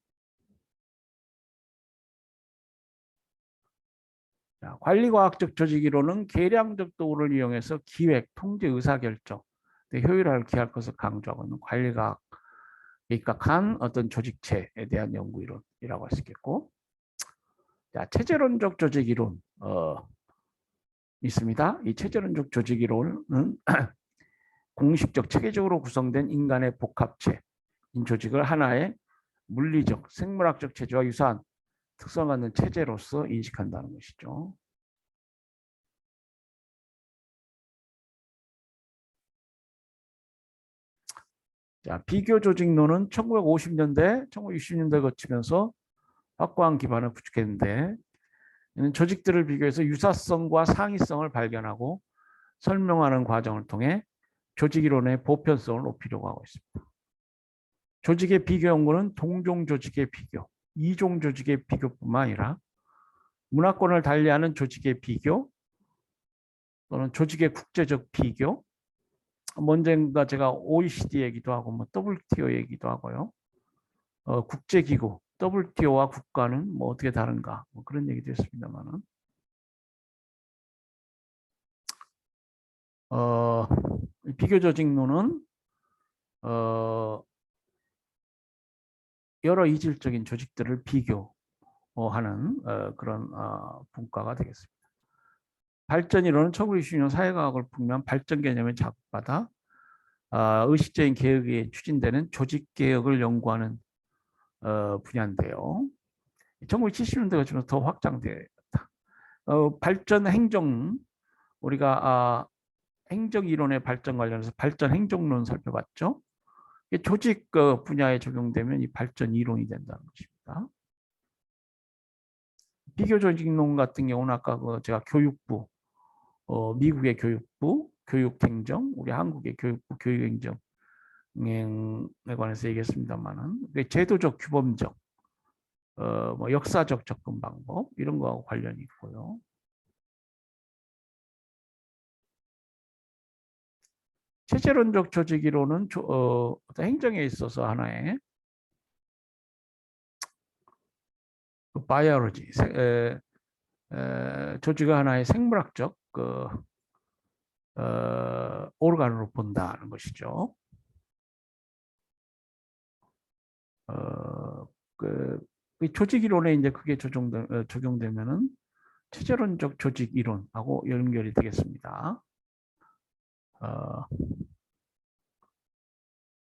자, 관리과학적 조직이론은 계량적 도구를 이용해서 기획, 통제, 의사결정, 효율화를 기할 것을 강조하고 있는 관리과학 입각한 어떤 조직체에 대한 연구 이론이라고 할 수 있겠고, 자, 체제론적 조직 이론 있습니다. 이 체제론적 조직 이론은 공식적 체계적으로 구성된 인간의 복합체인 조직을 하나의 물리적, 생물학적 체제와 유사한 특성을 갖는 체제로서 인식한다는 것이죠. 자, 비교 조직론은 1950년대, 1960년대 거치면서 확고한 기반을 구축했는데 조직들을 비교해서 유사성과 상이성을 발견하고 설명하는 과정을 통해 조직 이론의 보편성을 높이려고 하고 있습니다. 조직의 비교 연구는 동종 조직의 비교, 이종 조직의 비교뿐만 아니라 문화권을 달리하는 조직의 비교 또는 조직의 국제적 비교, 먼저인가 제가 OECD 얘기도 하고 뭐 WTO 얘기도 하고요. 국제기구 WTO와 국가는 뭐 어떻게 다른가 뭐 그런 얘기도 했습니다만은 비교 조직론은 여러 이질적인 조직들을 비교하는 그런 분과가 되겠습니다. 발전 이론은 1960년 사회과학을 풍미한 발전 개념에 자극받아 의식적인 개혁이 추진되는 조직 개혁을 연구하는 분야인데요. 1970년대가 좀 더 확장됐다. 발전 행정 우리가 행정 이론의 발전 관련해서 발전 행정론 살펴봤죠. 조직 분야에 적용되면 이 발전 이론이 된다는 것입니다. 비교 조직론 같은 경우는 아까 제가 교육부, 미국의 교육부, 교육행정, 우리 한국의 교육부, 교육행정에 관해서 얘기했습니다만은 제도적, 규범적, 뭐 역사적 접근 방법 이런 거하고 관련이 있고요. 체제론적 조직 이론은 행정에 있어서 하나의 바이오로지, 조직의 하나의 생물학적 오르간으로 본다는 것이죠. 조직 이론에 이제 그게 적용되면은 체제론적 조직 이론하고 연결이 되겠습니다.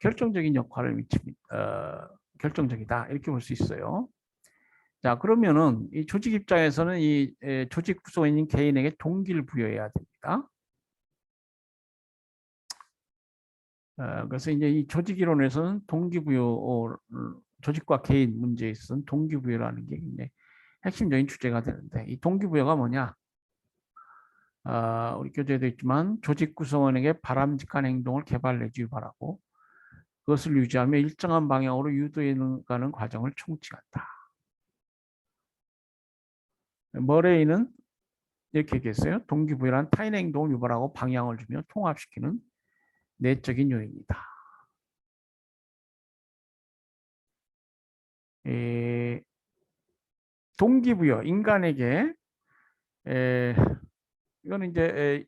결정적인 역할을 결정적이다 이렇게 볼 수 있어요. 자, 그러면은 이 조직 입장에서는 이 조직 구성원인 개인에게 동기를 부여해야 됩니다. 그래서 이제 이 조직 이론에서는 동기부여, 조직과 개인 문제에 있어서는 동기부여라는 게 굉장히 핵심적인 주제가 되는데, 이 동기부여가 뭐냐? 우리 교재에도 있지만 조직 구성원에게 바람직한 행동을 개발 내지 유발하고 그것을 유지하며 일정한 방향으로 유도해가는 과정을 총칭한다. 머레이는 이렇게 얘기했어요. 동기부여란 타인 행동을 유발하고 방향을 주며 통합시키는 내적인 요인이다. 동기부여, 인간에게 이거는 이제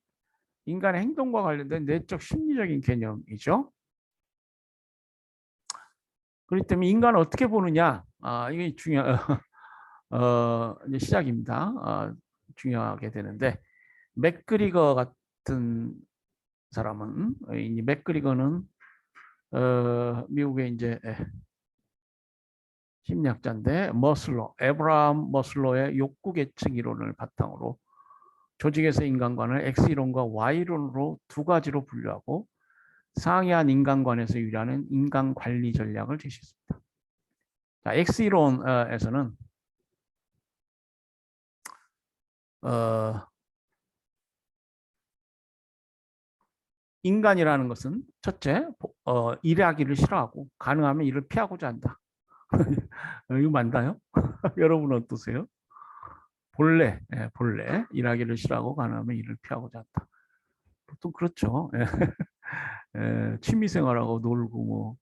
인간의 행동과 관련된 내적 심리적인 개념이죠. 그렇기 때문에 인간을 어떻게 보느냐, 이게 이제 시작입니다. 중요하게 되는데 맥그리거 같은 사람은 이 맥그리거는 미국의 이제 심리학자인데 에브라함 머슬로의 욕구 계층 이론을 바탕으로 조직에서 인간관을 X이론과 Y이론으로 두 가지로 분류하고 상이한 인간관에서 유래하는 인간 관리 전략을 제시했습니다. 자, X이론에서는 인간이라는 것은 첫째, 일하기를 싫어하고 가능하면 일을 피하고자 한다. 이거 맞나요? 여러분 어떠세요? 본래 일하기를 싫어하고 가능하면 일을 피하고자 한다. 보통 그렇죠. 취미생활하고 놀고 뭐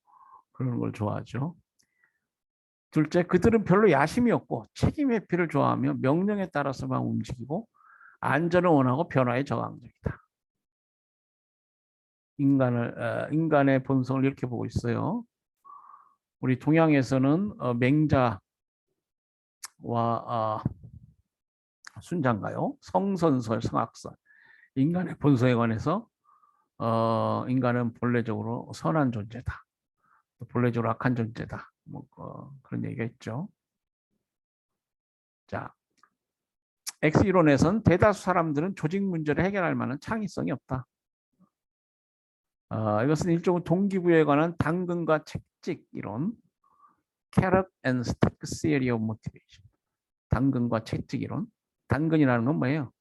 그런 걸 좋아하죠. 둘째, 그들은 별로 야심이 없고 책임 회피를 좋아하며 명령에 따라서만 움직이고 안전을 원하고 변화에 저항적이다. 인간의 본성을 이렇게 보고 있어요. 우리 동양에서는 맹자와 순장가요, 성선설, 성악설, 인간의 본성에 관해서 인간은 본래적으로 선한 존재다, 본래적으로 악한 존재다, 뭐 그런 얘기가 있죠. 자, X이론에선 대다수 사람들은 조직 문제를 해결할 만한 창의성이 없다. 이것은 일종의 동기부여에 관한 당근과 채찍 이론, Carrot and Stick Theory of Motivation. 당근과 채찍 이론. 당근이라는 건 뭐예요?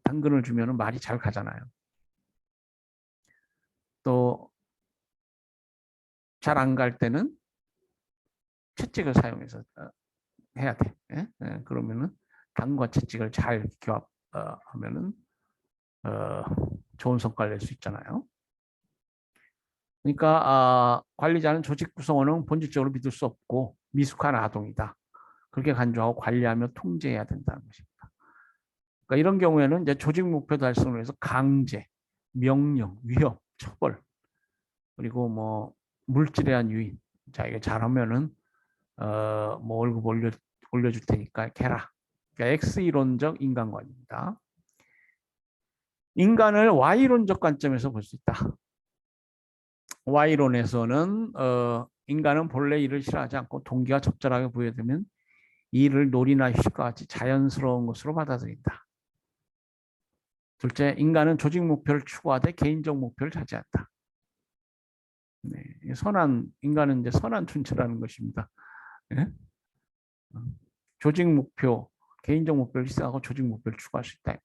당근을 주면 말이 잘 가잖아요. 또 잘 안 갈 때는 채찍을 사용해서 해야 돼. 그러면은 당과 채찍을 잘 교합하면은 좋은 성과를 낼 수 있잖아요. 그러니까 관리자는 조직 구성원은 본질적으로 믿을 수 없고 미숙한 아동이다. 그렇게 간주하고 관리하며 통제해야 된다는 것입니다. 그러니까 이런 경우에는 이제 조직 목표 달성을 위해서 강제, 명령, 위협, 처벌, 그리고 뭐 물질에 대한 유인. 자, 이게 잘하면은 뭐 월급 올려줄 테니까 해라. 그러니까 X이론적 인간관입니다. 인간을 Y론적 관점에서 볼 수 있다. Y론에서는 인간은 본래 일을 싫어하지 않고 동기가 적절하게 부여되면 일을 놀이나 휴식과 같이 자연스러운 것으로 받아들인다. 둘째, 인간은 조직 목표를 추구하되 개인적 목표를 차지한다. 네, 인간은 이제 선한 존재라는 것입니다. 네? 조직 목표, 개인적 목표를 희생하고 조직 목표를 추구할 수 있다.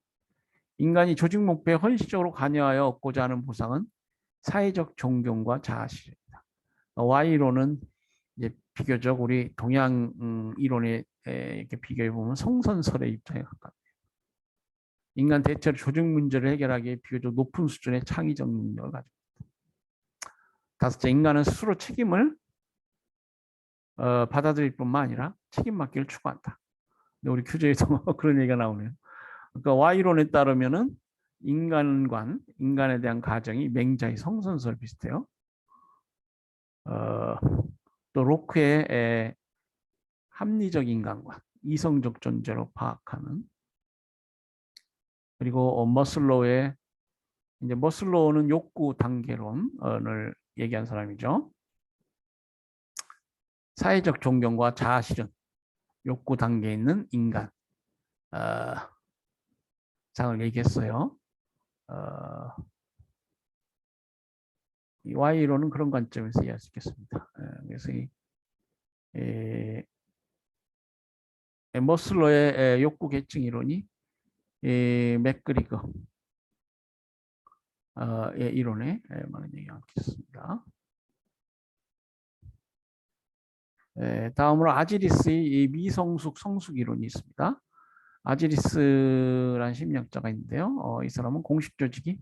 인간이 조직 목표에 헌신적으로 관여하여 얻고자 하는 보상은 사회적 존경과 자아실현이다. Y론은 이제 비교적 우리 동양 이론에 이렇게 비교해 보면 성선설의 입장에 가깝다. 인간 대체로 조직 문제를 해결하기에 비교적 높은 수준의 창의적 능력을 가지고 있다. 다섯째, 인간은 스스로 책임을 받아들일 뿐만 아니라 책임 맡기를 추구한다. 근데 우리 교재에서 그런 얘기가 나오네요. 그러니까 Y론에 따르면은 인간에 대한 가정이 맹자의 성선설 비슷해요. 또 로크의 합리적 인간관, 이성적 존재로 파악하는, 그리고 머슬로우는 욕구 단계론을 얘기한 사람이죠. 사회적 존경과 자아 실현, 욕구 단계에 있는 인간 상을 얘기했어요. 이 Y로는 그런 관점에서 이해할 수 있겠습니다. 그래서 머슬로의 욕구 계층 이론이 맥그리거의 이론에 많은 영향을 끼쳤습니다. 다음으로 아지리스의 미성숙 성숙 이론이 있습니다. 아지리스라는 심리학자가 있는데요. 이 사람은 공식 조직이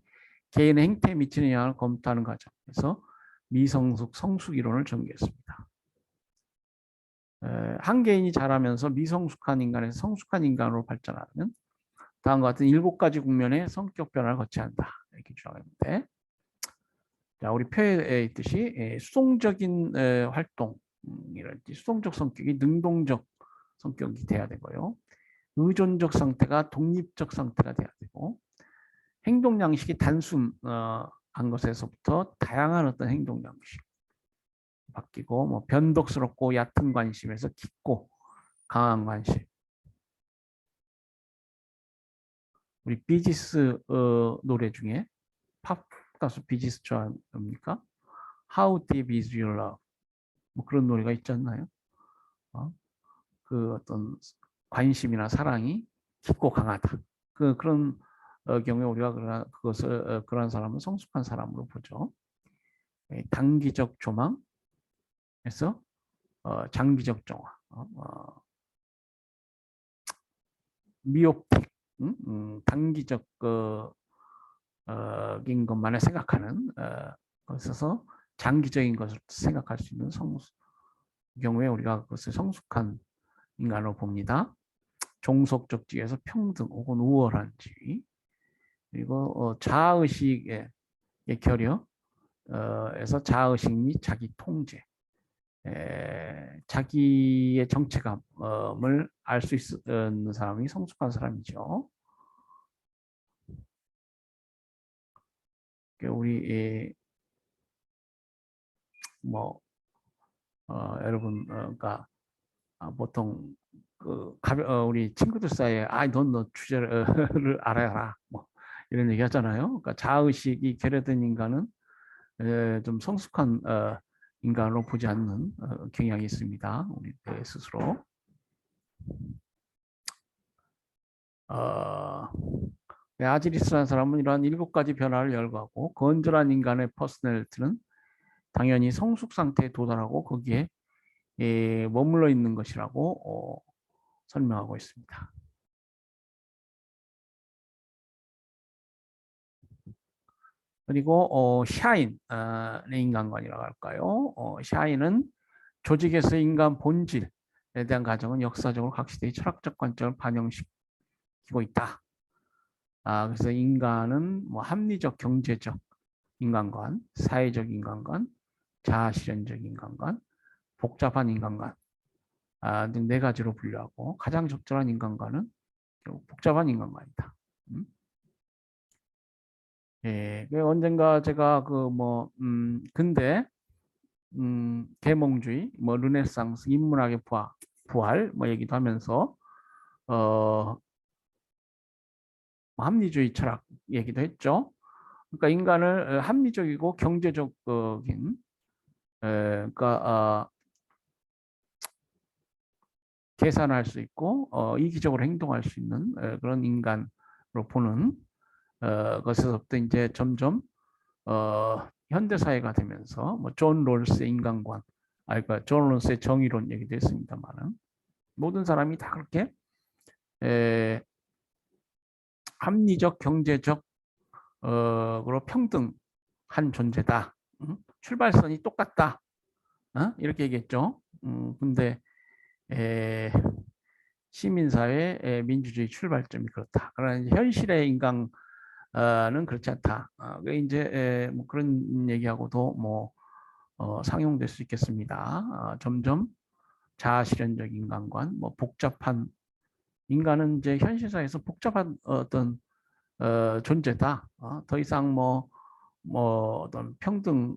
개인의 행태에 미치는 영향을 검토하는 과정에서 미성숙 성숙 이론을 전개했습니다. 한 개인이 자라면서 미성숙한 인간에서 성숙한 인간으로 발전하는 다음과 같은 7가지 국면의 성격 변화를 거쳐야 한다. 이렇게 주장했는데, 자, 우리 표에 있듯이 수동적인 활동이랄지 수동적 성격이 능동적 성격이 돼야 되고요. 의존적 상태가 독립적 상태가 돼야 되고, 행동 양식이 단순한 것에서부터 다양한 어떤 행동 양식 바뀌고, 뭐 변덕스럽고 얕은 관심에서 깊고 강한 관심. 우리 비지스 노래 중에 팝 가수 비지스 좋아합니까? How Deep Is Your Love? 뭐 그런 노래가 있지 않나요? 그 어떤 관심이나 사랑이 깊고 강하다. 그런 경우에 우리가 그것을 그런 사람은 성숙한 사람으로 보죠. 단기적 조망에서 장기적 정화, 미옵틱, 단기적 인 것만을 생각하는 것에서 장기적인 것을 생각할 수 있는 경우에 우리가 그것을 성숙한 인간으로 봅니다. 종속적 지위에서 평등 혹은 우월한 지위, 그리고 자아의식의 결여에서 자아의식 및 자기 통제, 자기의 정체감을 알 수 있는 사람이 성숙한 사람이죠. 우리 뭐 여러분 그러니까 보통 우리 친구들 사이에 넌 주제를 알아라 뭐 이런 얘기 하잖아요. 그러니까 자아의식이 결여된 인간은 좀 성숙한 인간으로 보지 않는 경향이 있습니다. 우리 스스로. 아지리스라는 사람은 이러한 7가지 변화를 열거하고 건전한 인간의 퍼스널리티는 당연히 성숙 상태에 도달하고 거기에 머물러 있는 것이라고 설명하고 있습니다. 그리고 샤인의 인간관이라고 할까요? 샤인은 조직에서 인간 본질에 대한 가정은 역사적으로 각 시대의 철학적 관점을 반영시키고 있다. 그래서 인간은 뭐 합리적 경제적 인간관, 사회적 인간관, 자아실현적 인간관, 복잡한 인간관 등 4가지로 분류하고 가장 적절한 인간관은 복잡한 인간관이다. 언젠가 제가 근대 계몽주의, 뭐 르네상스, 인문학의 부활 뭐 얘기도 하면서 합리주의 철학 얘기도 했죠. 그러니까 인간을 합리적이고 경제적인 그러니까 계산할 수 있고 이기적으로 행동할 수 있는 그런 인간으로 보는 것에서부터 이제 점점 현대 사회가 되면서 뭐 존 롤스의 인간관, 그러니까 존 롤스의 정의론 얘기도 했습니다만은 모든 사람이 다 그렇게 합리적, 경제적 으로 평등한 존재다. 출발선이 똑같다. 이렇게 얘기했죠. 근데 시민사회 민주주의 출발점이 그렇다. 그러나 현실의 인간은 그렇지 않다. 이제 뭐 그런 얘기하고도 뭐 상용될 수 있겠습니다. 점점 자아실현적 인간관, 뭐 복잡한 인간은 이제 현실사회에서 복잡한 어떤 존재다. 더 이상 뭐 어떤 평등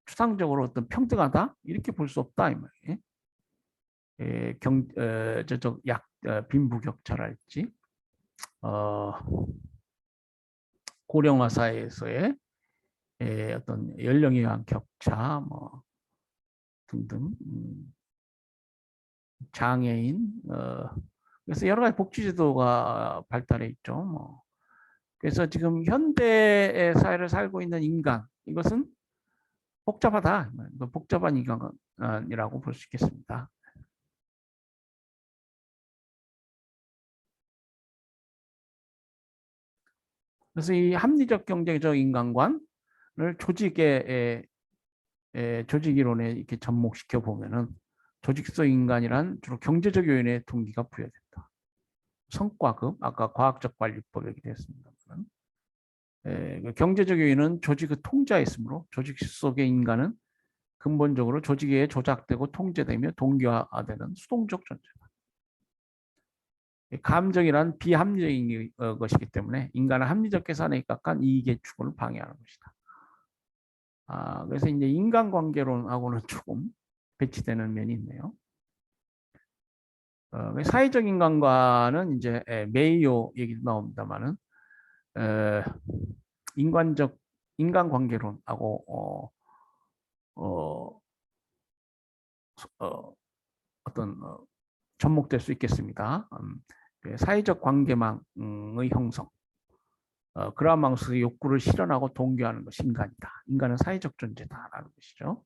추상적으로 어떤 평등하다 이렇게 볼 수 없다 이 말이에요. 저쪽 빈부격차랄지 고령화 사회에서의 어떤 연령에 의한 격차 뭐 등등 장애인 그래서 여러 가지 복지제도가 발달해 있죠. 뭐. 그래서 지금 현대의 사회를 살고 있는 인간 이것은 복잡하다. 복잡한 인간이라고 볼 수 있겠습니다. 그래서 이 합리적 경제적 인간관을 조직 이론에 이렇게 접목시켜 보면은 조직성 인간이란 주로 경제적 요인에 동기가 부여된다. 성과급 아까 과학적 관리법 얘기했습니다만 경제적 요인은 조직의 통제에 있으므로 조직 속의 인간은 근본적으로 조직에 조작되고 통제되며 동기화되는 수동적 존재다. 감정이란 비합리적인 것이기 때문에 인간은 합리적 계산에 입각한 이익의 추구를 방해하는 것이다. 그래서 이제 인간관계론하고는 조금 배치되는 면이 있네요. 사회적 인간과는 이제 메이오 얘기도 나옵니다만은 인간관계론하고 어떤 접목될 수 있겠습니다. 사회적 관계망의 형성, 그러한 방식의 욕구를 실현하고 동기하는 것이 인간이다. 인간은 사회적 존재다라는 것이죠.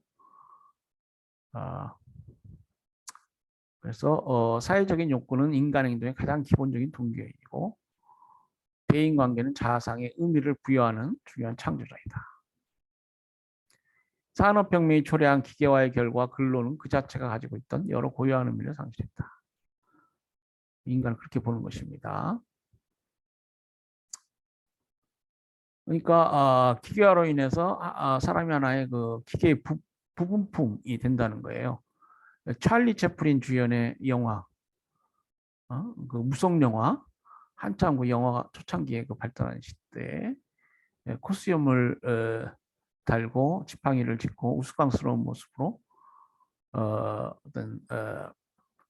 그래서 사회적인 욕구는 인간 행동의 가장 기본적인 동기이고 대인관계는 자아상의 의미를 부여하는 중요한 창조자이다. 산업혁명이 초래한 기계화의 결과 근로는 그 자체가 가지고 있던 여러 고유한 의미를 상실했다. 인간을 그렇게 보는 것입니다. 그러니까 기계화로 인해서 사람이 하나의 그 기계의 부분품이 된다는 거예요. 찰리 채플린 주연의 영화, 그 무성 영화, 한참 그 영화가 초창기에 그 발달하는 시대에 코스염을 달고 지팡이를 짚고 우스꽝스러운 모습으로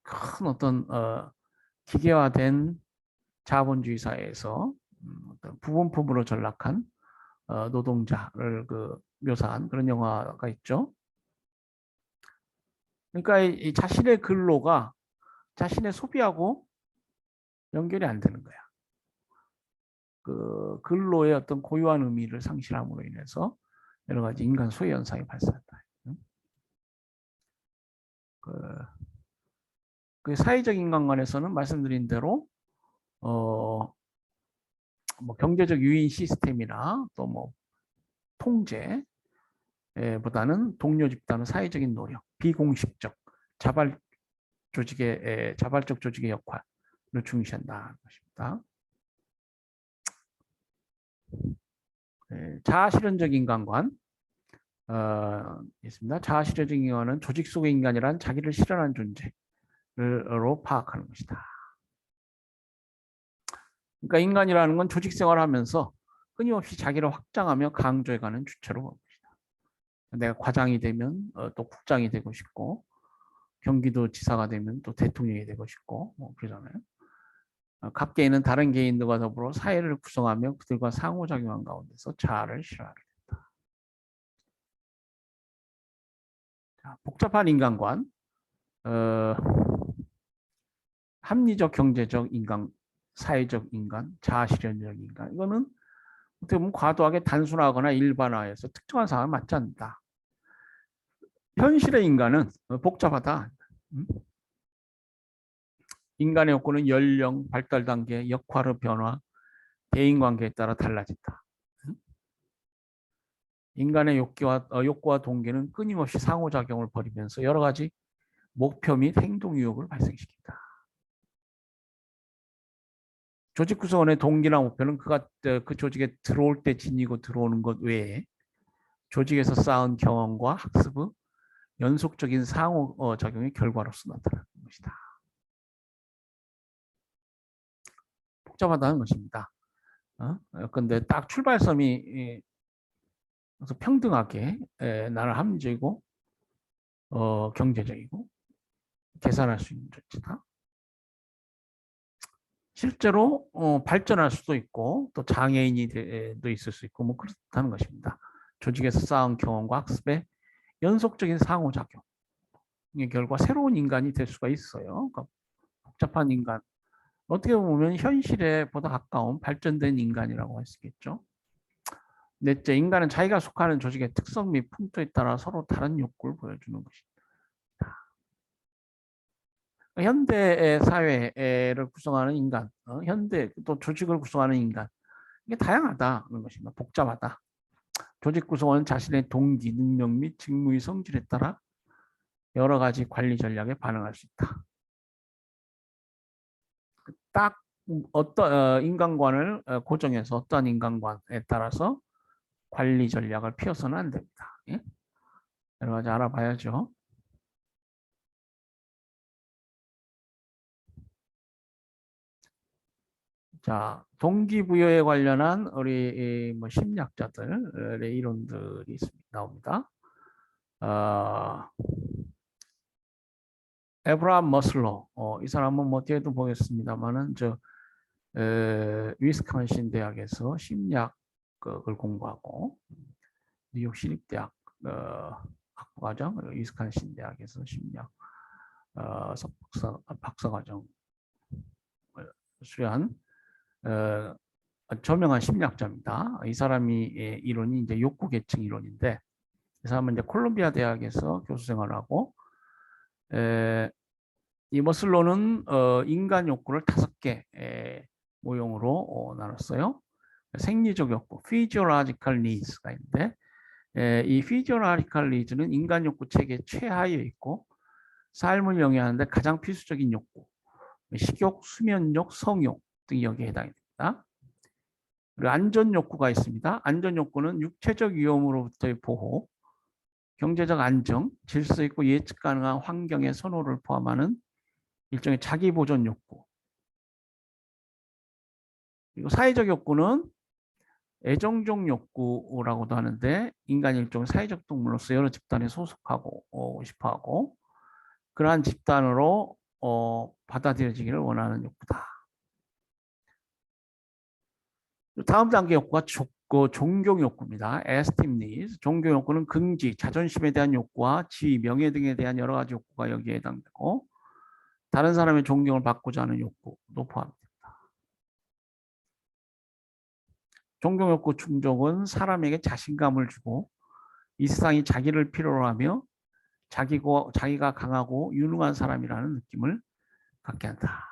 큰 어떤 기계화된 자본주의 사회에서 어떤 부분품으로 전락한 노동자를 묘사한 그런 영화가 있죠. 그러니까 이 자신의 근로가 자신의 소비하고 연결이 안 되는 거야. 그 근로의 어떤 고유한 의미를 상실함으로 인해서 여러 가지 인간 소외 현상이 발생한다. 그 사회적 인간관에서는 말씀드린 대로 뭐 경제적 유인 시스템이나 또 뭐 통제보다는 동료 집단의 사회적인 노력, 비공식적 자발적 조직의 역할을 중시한다는 것입니다. 자아실현적 인간관 있습니다. 자아실현적 인간은 조직 속의 인간이란 자기를 실현한 존재로 파악하는 것이다. 그러니까 인간이라는 건 조직 생활을 하면서 끊임없이 자기를 확장하며 강조해가는 주체로 봅니다. 내가 과장이 되면 또 국장이 되고 싶고 경기도지사가 되면 또 대통령이 되고 싶고 뭐 그러잖아요. 각계에는 다른 개인들과 더불어 사회를 구성하며 그들과 상호작용한 가운데서 자아를 실현하게 된다. 자, 복잡한 인간관, 합리적 경제적 인간, 사회적 인간, 자아실현적 인간 이거는 어떻게 보면 과도하게 단순화하거나 일반화해서 특정한 상황에 맞지 않는다. 현실의 인간은 복잡하다. 인간의 욕구는 연령, 발달 단계, 역할의 변화, 대인관계에 따라 달라진다. 인간의 욕구와 동기는 끊임없이 상호작용을 벌이면서 여러 가지 목표 및 행동 유혹을 발생시킨다. 조직 구성원의 동기나 목표는 그 조직에 들어올 때 지니고 들어오는 것 외에 조직에서 쌓은 경험과 학습의 연속적인 상호작용의 결과로서 나타나는 것이다. 복잡하다는 것입니다. 그런데 딱 출발점이 그래서 평등하게 나는 합리적이고 경제적이고 계산할 수 있는 조치다. 실제로 발전할 수도 있고 또 장애인이 있을 수 있고 뭐 그렇다는 것입니다. 조직에서 쌓은 경험과 학습의 연속적인 상호작용의 결과 새로운 인간이 될 수가 있어요. 그러니까 복잡한 인간, 어떻게 보면 현실에 보다 가까운 발전된 인간이라고 할 수 있겠죠. 넷째, 인간은 자기가 속하는 조직의 특성 및 풍토에 따라 서로 다른 욕구를 보여주는 것입니다. 현대 사회를 구성하는 인간, 현대 또 조직을 구성하는 인간, 이게 다양하다는 것입니다. 복잡하다. 조직 구성원은 자신의 동기, 능력 및 직무의 성질에 따라 여러 가지 관리 전략에 반응할 수 있다. 딱 어떤 인간관을 고정해서 어떤 인간관에 따라서 관리 전략을 피워서는 안 됩니다. 예? 여러 가지 알아봐야죠. 자, 동기부여에 관련한 우리 뭐 심리학자들의 이론들이 나옵니다. 에브라함 머슬로, 이 사람은 뭐 뒤에도 보겠습니다만은 위스콘신 대학에서 심리학을 공부하고 뉴욕 시립대학 학부과정, 위스콘신 대학에서 심리학 박사과정 수료한 저명한 심리학자입니다. 이 사람이 이론이 이제 욕구 계층 이론인데, 이 사람은 이제 콜롬비아 대학에서 교수 생활하고 이 머슬로는 인간 욕구를 5개 모형으로 나눴어요. 생리적 욕구, physiological needs가 있는데, 이 physiological needs는 인간 욕구 체계 최하위에 있고 삶을 영위하는데 가장 필수적인 욕구, 식욕, 수면욕, 성욕 등이 여기에 해당이 됩니다. 그리고 안전 욕구가 있습니다. 안전 욕구는 육체적 위험으로부터의 보호, 경제적 안정, 질서 있고 예측 가능한 환경의 선호를 포함하는 일종의 자기 보존 욕구. 그리고 사회적 욕구는 애정적 욕구라고도 하는데, 인간이 일종의 사회적 동물로서 여러 집단에 소속하고 싶어하고 그러한 집단으로 받아들여지기를 원하는 욕구다. 다음 단계 욕구가 종교 욕구입니다. esteem needs. 종교 욕구는 긍지, 자존심에 대한 욕구와 지위, 명예 등에 대한 여러 가지 욕구가 여기에 해당되고, 다른 사람의 존경을 받고자 하는 욕구도 포함됩니다. 존경 욕구 충족은 사람에게 자신감을 주고 이 세상이 자기를 필요로 하며 자기가 강하고 유능한 사람이라는 느낌을 갖게 한다.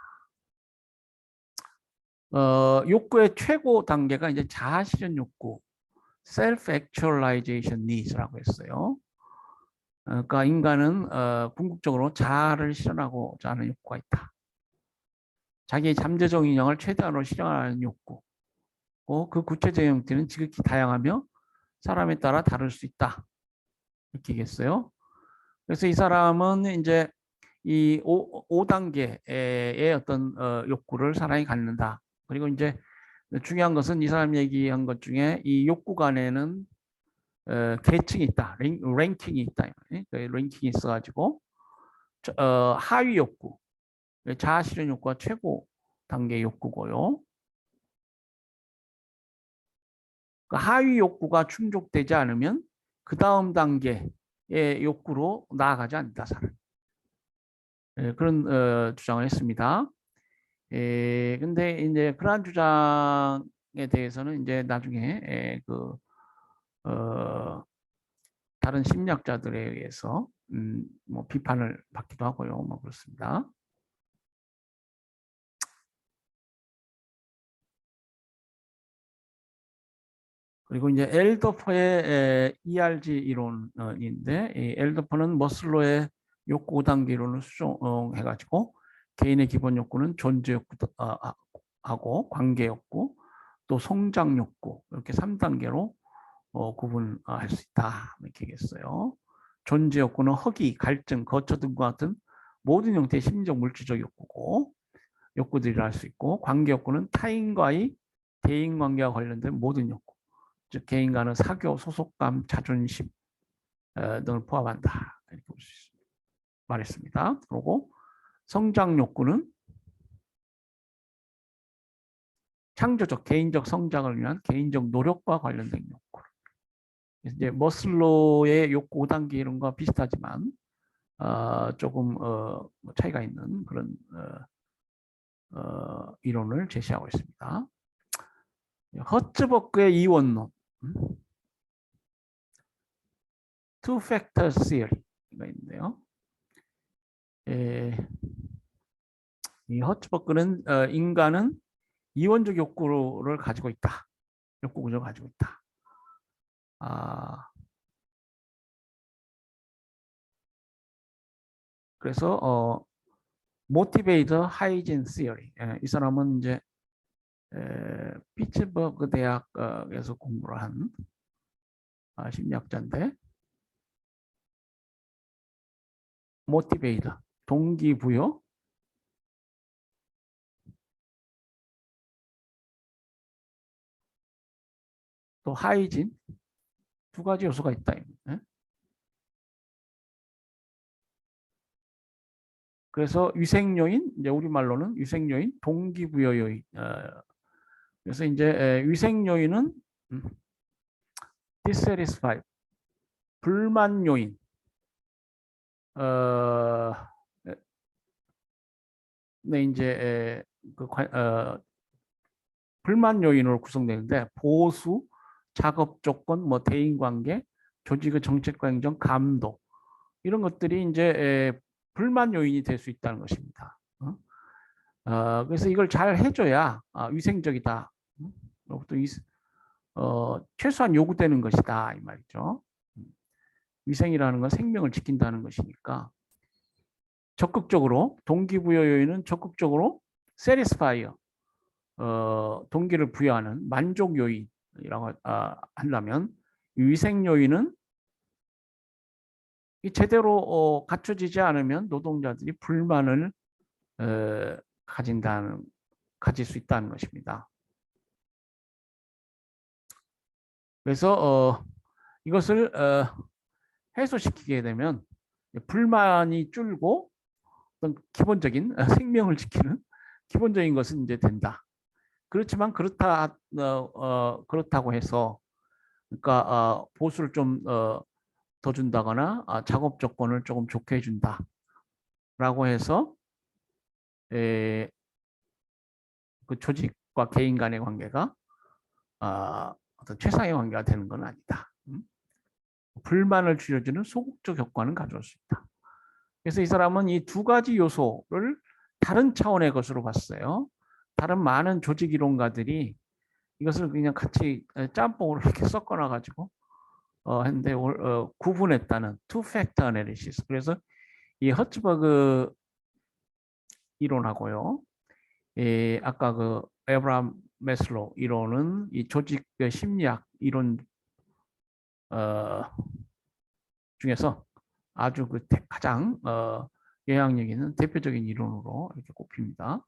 욕구의 최고 단계가 이제 자아 실현 욕구, self-actualization needs라고 했어요. 그러니까 인간은 궁극적으로 자아를 실현하고자 하는 욕구가 있다. 자기의 잠재적 인형을 최대한으로 실현하는 욕구. 그 구체적인 형태는 지극히 다양하며 사람에 따라 다를 수 있다. 이렇게겠어요. 그래서 이 사람은 이제 이 5단계의 어떤 욕구를 사람이 갖는다. 그리고 이제 중요한 것은 이 사람이 얘기한 것 중에 이 욕구 간에는 계층이 있다. 랭킹이 있다. 랭킹이 있어가지고 하위 욕구, 자아 실현 욕구가 최고 단계 욕구고요. 하위 욕구가 충족되지 않으면 그 다음 단계의 욕구로 나아가지 않는다. 사람. 그런 주장을 했습니다. 근데 이제 그러한 주장에 대해서는 이제 나중에 다른 심리학자들에 의해서 뭐 비판을 받기도 하고요. 뭐 그렇습니다. 그리고 이제 엘더퍼의 ERG 이론인데, 이 엘더퍼는 머슬로의 욕구 5단계 이론을 수정해가지고 개인의 기본 욕구는 존재 욕구하고 관계 욕구, 또 성장 욕구 이렇게 3단계로 구분할 수 있다 이렇게 얘기했어요. 존재 욕구는 허기, 갈증, 거처 등과 같은 모든 형태의 심리적 물질적 욕구고 욕구들이라 할 수 있고, 관계 욕구는 타인과의 대인관계와 관련된 모든 욕구, 즉 개인 간의 사교, 소속감, 자존심 등을 포함한다. 이렇게 볼 수 있습니다. 말했습니다. 그리고 성장 욕구는 창조적 개인적 성장을 위한 개인적 노력과 관련된 욕구. 이제 머슬로의 욕구 5단계 이론과 비슷하지만 조금 차이가 있는 그런 이론을 제시하고 있습니다. 허츠버크의 이원론, two factor theory가 있는데요. 이 허츠버크는 인간은 이원적 욕구를 가지고 있다. 욕구 구조를 가지고 있다. 그래서 모티베이터 하이진 시어리. 이 사람은 이제 피츠버그 대학에서 공부를 한 심리학자인데, 모티베이터 동기부여, 또 하이진 두 가지 요소가 있다. 그래서 위생 요인, 이제 우리말로는 위생 요인, 동기부여 요인. 그래서 이제 위생 요인은 dissatisfied, 불만 요인. 네, 이제 불만 요인으로 구성되는데 보수, 작업 조건, 뭐 대인 관계, 조직의 정책과 행정, 감독 이런 것들이 이제 불만 요인이 될 수 있다는 것입니다. 그래서 이걸 잘 해줘야 위생적이다. 또 최소한 요구되는 것이다 이 말이죠. 위생이라는 건 생명을 지킨다는 것이니까 적극적으로 동기부여 요인은 적극적으로 satisfy, 동기를 부여하는 만족 요인이라고 한다면 위생 요인은 제대로 갖춰지지 않으면 노동자들이 불만을 가질 수 있다는 것입니다. 그래서 이것을 해소시키게 되면 불만이 줄고 어떤 기본적인 생명을 지키는 기본적인 것은 이제 된다. 그렇지만 그렇다고 해서 그러니까 보수를 좀 더 준다거나 작업 조건을 조금 좋게 해준다라고 해서 그 조직과 개인 간의 관계가 어떤 최상의 관계가 되는 건 아니다. 불만을 줄여주는 소극적 효과는 가져올 수 있다. 그래서 이 사람은 이 두 가지 요소를 다른 차원의 것으로 봤어요. 다른 많은 조직 이론가들이 이것을 그냥 같이 짬뽕으로 이렇게 섞어놔가지고 했는데 구분했다는 two factor analysis. 그래서 이 허츠버그 이론하고요. 아까 그 에브라함 메슬로 이론은 이 조직 심리학 이론 중에서 아주 그 가장 영향력 있는 대표적인 이론으로 이렇게 꼽힙니다.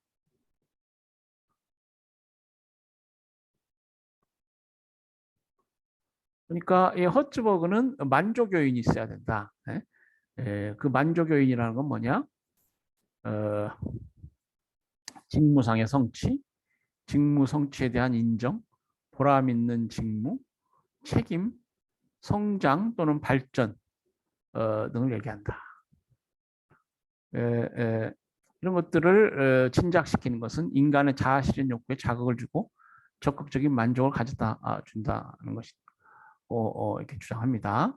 그러니까 이 허츠버그는 만족 요인이 있어야 된다. 그 만족 요인이라는 건 뭐냐? 직무상의 성취, 직무 성취에 대한 인정, 보람 있는 직무, 책임, 성장 또는 발전 등을 얘기한다. 이런 것들을 진작시키는 것은 인간의 자아실현 욕구에 자극을 주고 적극적인 만족을 가져다 준다는 것이 이렇게 주장합니다.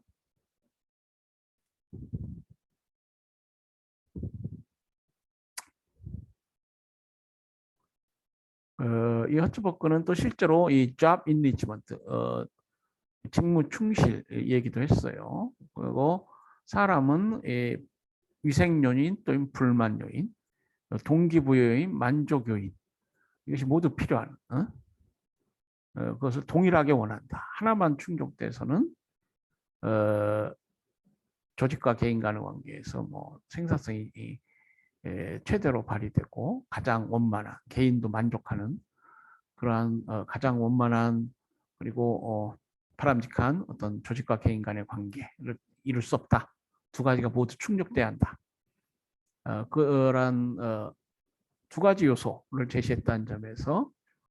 이 허츠버크는 또 실제로 이 job enrichment, 직무 충실 얘기도 했어요. 그리고 사람은 위생 요인 또는 불만 요인, 동기부여 요인, 만족 요인 이것이 모두 필요한 그것을 동일하게 원한다. 하나만 충족돼서는 조직과 개인 간의 관계에서 뭐 생산성이 최대로 발휘되고 가장 원만한 개인도 만족하는 그러한 가장 원만한 그리고 바람직한 어떤 조직과 개인 간의 관계를 이룰 수 없다. 두 가지가 모두 충족돼야 한다. 그런 두 가지 요소를 제시했다는 점에서